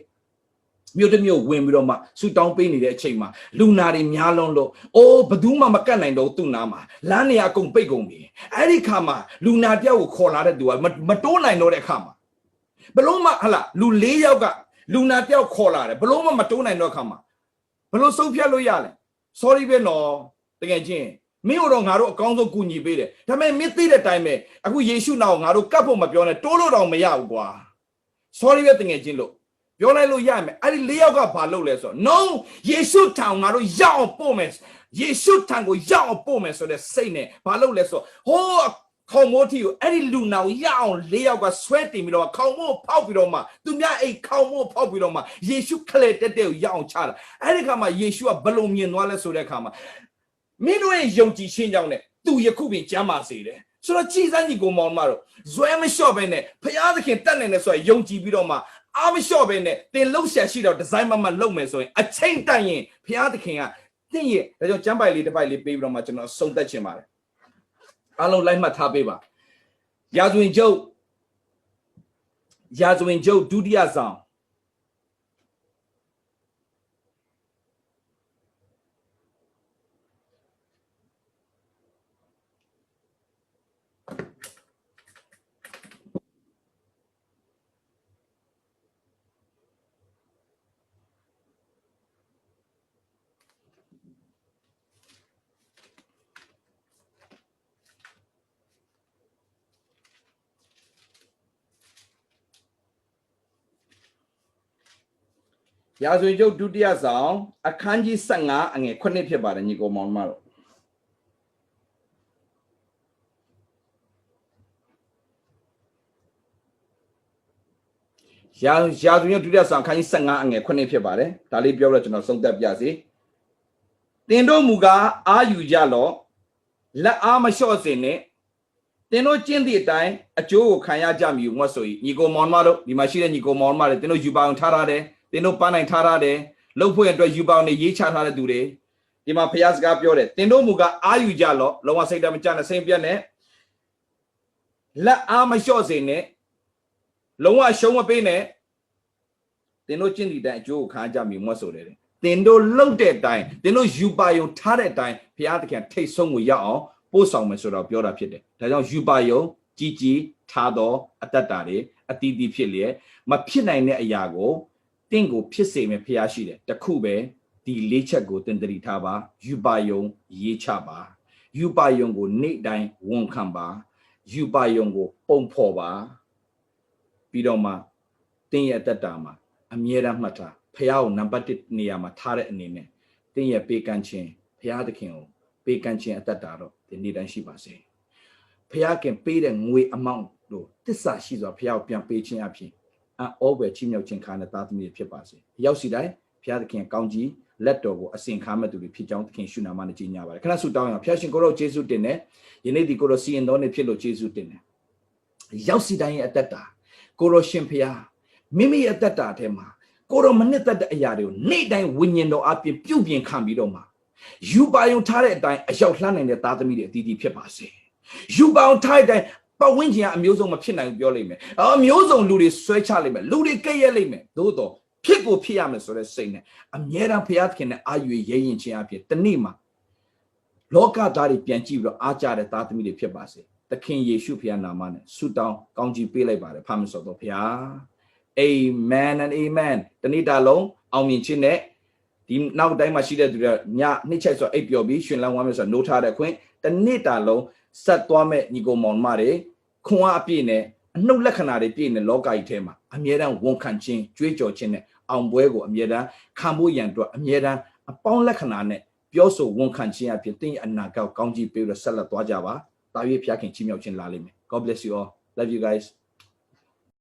မြို့တစ်မြို့ဝင်ပြီးတော့မှဆူတောင်းပေးနေတဲ့အချိန်မှာလူနာတွေများလွန်းလို့အိုးဘယ်သူမှမကတ်နိုင်တော့သူ့နားမှာလမ်းနေရာကုန်ပိတ်ကုန်ပြီအဲ့ဒီခါမှာလူနာတယောက်ကိုခေါ်လာတဲ့သူကမတိုးနိုင်တော့တဲ့အခါမှာဘလို့မှဟလာလူ၄ယောက်ကလူနာတယောက်ခေါ်လာတယ်ဘလို့မှမတိုးနိုင်တော့အခါမှာဘလို့ဆုံးဖြတ်လို့ရလဲ sorry ပဲနော်တကယ်ချင်းမင်းတို့ငါတို့အကောင်းဆုံးကူညီပေးတယ်ဒါပေမဲ့မင်းသိတဲ့အတိုင်းပဲအခုယေရှုနာကိုငါတို့ကတ်ဖို့မပြောနဲ့တိုးလို့တော့မရဘူးကွာ sorry ပဲတကယ်ချင်းလို့ပြောလိုက်လို့ရမယ်အဲ့ဒီ၄ယောက်ကဘာလုပ်လဲဆိုတော့ no ယေရှုထံငါတို့ရောက်အောင်ပို့မယ်ယေရှုထံကိုရောက်အောင်ပို့မယ်ဆိုတဲ့စိတ်နဲ့ဘာလုပ်လဲဆိုဟိုးခေါမိုးထီကိုအဲ့ဒီလူနာကိုရအောင်၄ယောက်ကဆွဲတင်ပြီးတော့ခေါမိုးဖောက်ပြီးတော့မှသူများအိတ်ခေါမိုးဖောက်ပြီးတော့မှယေရှုခလက်တက်တဲ့ကိုရအောင်ချတာအဲ့ဒီခါမှာယေရှုကဘလို့မြင်သွားလဲဆိုတဲ့အခါမှာမင်းတို့ရဲ့ယုံကြည်ခြင်းကြောင့်နဲ့သူယခုပင်ကျမ်းမာစေတယ်ဆိုတော့ကြည်စမ်းညီကိုမောင်မတို့ဇွဲမလျှော့ပဲနဲ့ဖျားသခင်တတ်နိုင်တယ်ဆိုရယုံကြည်ပြီးတော့မှအားမလျှော့ပဲနဲ့တင်လှုပ်ရှားရှိတော့ဒီဇိုင်းမလုပ်မယ်ဆိုရင်အချိန်တန်ရင်ဖျားသခင်ကတင့်ရဲ့ဒါကြောင့်ကျမ်းပိုက်လေးတစ်ပိုက်လေးပေးပြီးတော့မှကျွန်တော်ဆုံးသက်ချင်ပါတယ်အားလုံးလိုက်မှတ်ထားပေးပါရာဇဝင်ကျုပ်ဒုတိယဆောင်ရာဇဝင်ကျုပ်ဒုတိယဆောင်အခန်းကြီး15အငယ်9ဖြစ်ပါတယ်ညီကိုမောင်မတို့ရာဇဝင်ကျုပ်ဒုတိယဆောင်အခန်းကြီး15အငယ်9ဖြစ်ပါတယ်ဒါလေးပြောတော့ကျွန်တော်ဆုံးသက်ပြစီတင်တို့မူကားအာယူကြလော့လက်အားမလျှော့စေနဲ့တင်တို့ကျင့်သည့်အတိုင်းအကျိုးကိုခံရကြမည်ငတ်ဆို၏ညီကိုမောင်မတို့ဒီမှာရှိတဲ့ညီကိုမောင်မတွေတင်တို့ယူပါအောင်ထားရတယ်တင်တို့ပန်းနိုင်ထားရတယ်လှုပ်ဖို့အတွက်ယူပေါင်းနေရေးချထားတဲ့သူတွေဒီမှာဖျားစကားပြောတယ်တင်တို့မူကအာယူကြလော့လုံးဝစိတ်တမကြနဲ့စိတ်ပြတ်နဲ့လက်အားမလျှော့စေနဲ့လုံးဝရှုံးမပေးနဲ့တင်တို့ကျင့်သည့်တိုင်အကျိုးကိုခံကြမည်မွတ်ဆိုတယ်တင်တို့လှုပ်တဲ့အတိုင်းတင်တို့ယူပါယုံထားတဲ့အတိုင်းဖျားသခင်ထိတ်ဆုံးကိုရောက်အောင်ပို့ဆောင်မယ်ဆိုတော့ပြောတာဖြစ်တယ်ဒါကြောင့်ယူပါယုံ Gigi, Tado, Atatari, Atidi Pilie, Mapina in the Ayago, Tingo, Pisse, Piashide, the Kube, the Lecha go Tenderitaba, Yubayon, Yechaba, Yubayongo, Nate Dine, won't come ba, Yubayongo, Pompoba, Bidoma, Tinya Tatama, Amiera Mata, Payao, Nambatit Niama, Tare Nine, Tinya Pecanchin, Piadakin, Pecanchin at Tataro, the need and Shiba say. Pia can pay them way amount though. This is she's a Pia Pian Pachin Api. And over Chino Chinkana Tatami Pipasi. Yausi die, Pia the King County, let go a sing hammer to repeat down the King Shuna Managina. Can I sit down a Piashin Goro Jesu dinner? You need to go to see and don't pillow Jesu dinner. Yausi dying at that. Goro Shimpia. Mimi at that tema. Goro Manetta the Ayario. Need dying winning no up in Pubian Cambidoma. You buy your tire dying a short land in the Tatami Didi Pipasi. You bound tied that, but when you are amusing my pin and violate, amusing Ludi Switch Aliment, Ludi Gay element, Dodo, people pianos or the same. I'm yet a piatkin, are you ye in champion, the Nima. Loca Dari Pianchi, Archer at Tatami Pibasi, the King Yeshu Piana man, suit down, Gonji Pele by the Palms of the Pia. Amen and amen. The Nida alone, I mean Chine. Now, Daimashida to the Nya Niches or Apiobi, Shinla Wamas or Nota the Queen, the Nita alone. Sat Dwame Nigo Monmare, Kwa Pine, no Lacanari Pine, Loga Itema, Amiera won't canchin, Jujo Chine, Ambuego, Amiera, Cambu Yandro, Amiera, upon Lacanane, Pioso won't canchin up your thing and Naga, County Piro Salat Wajava, Tavi Piakin Chimio Chin Lalime. God bless you all. Love you guys.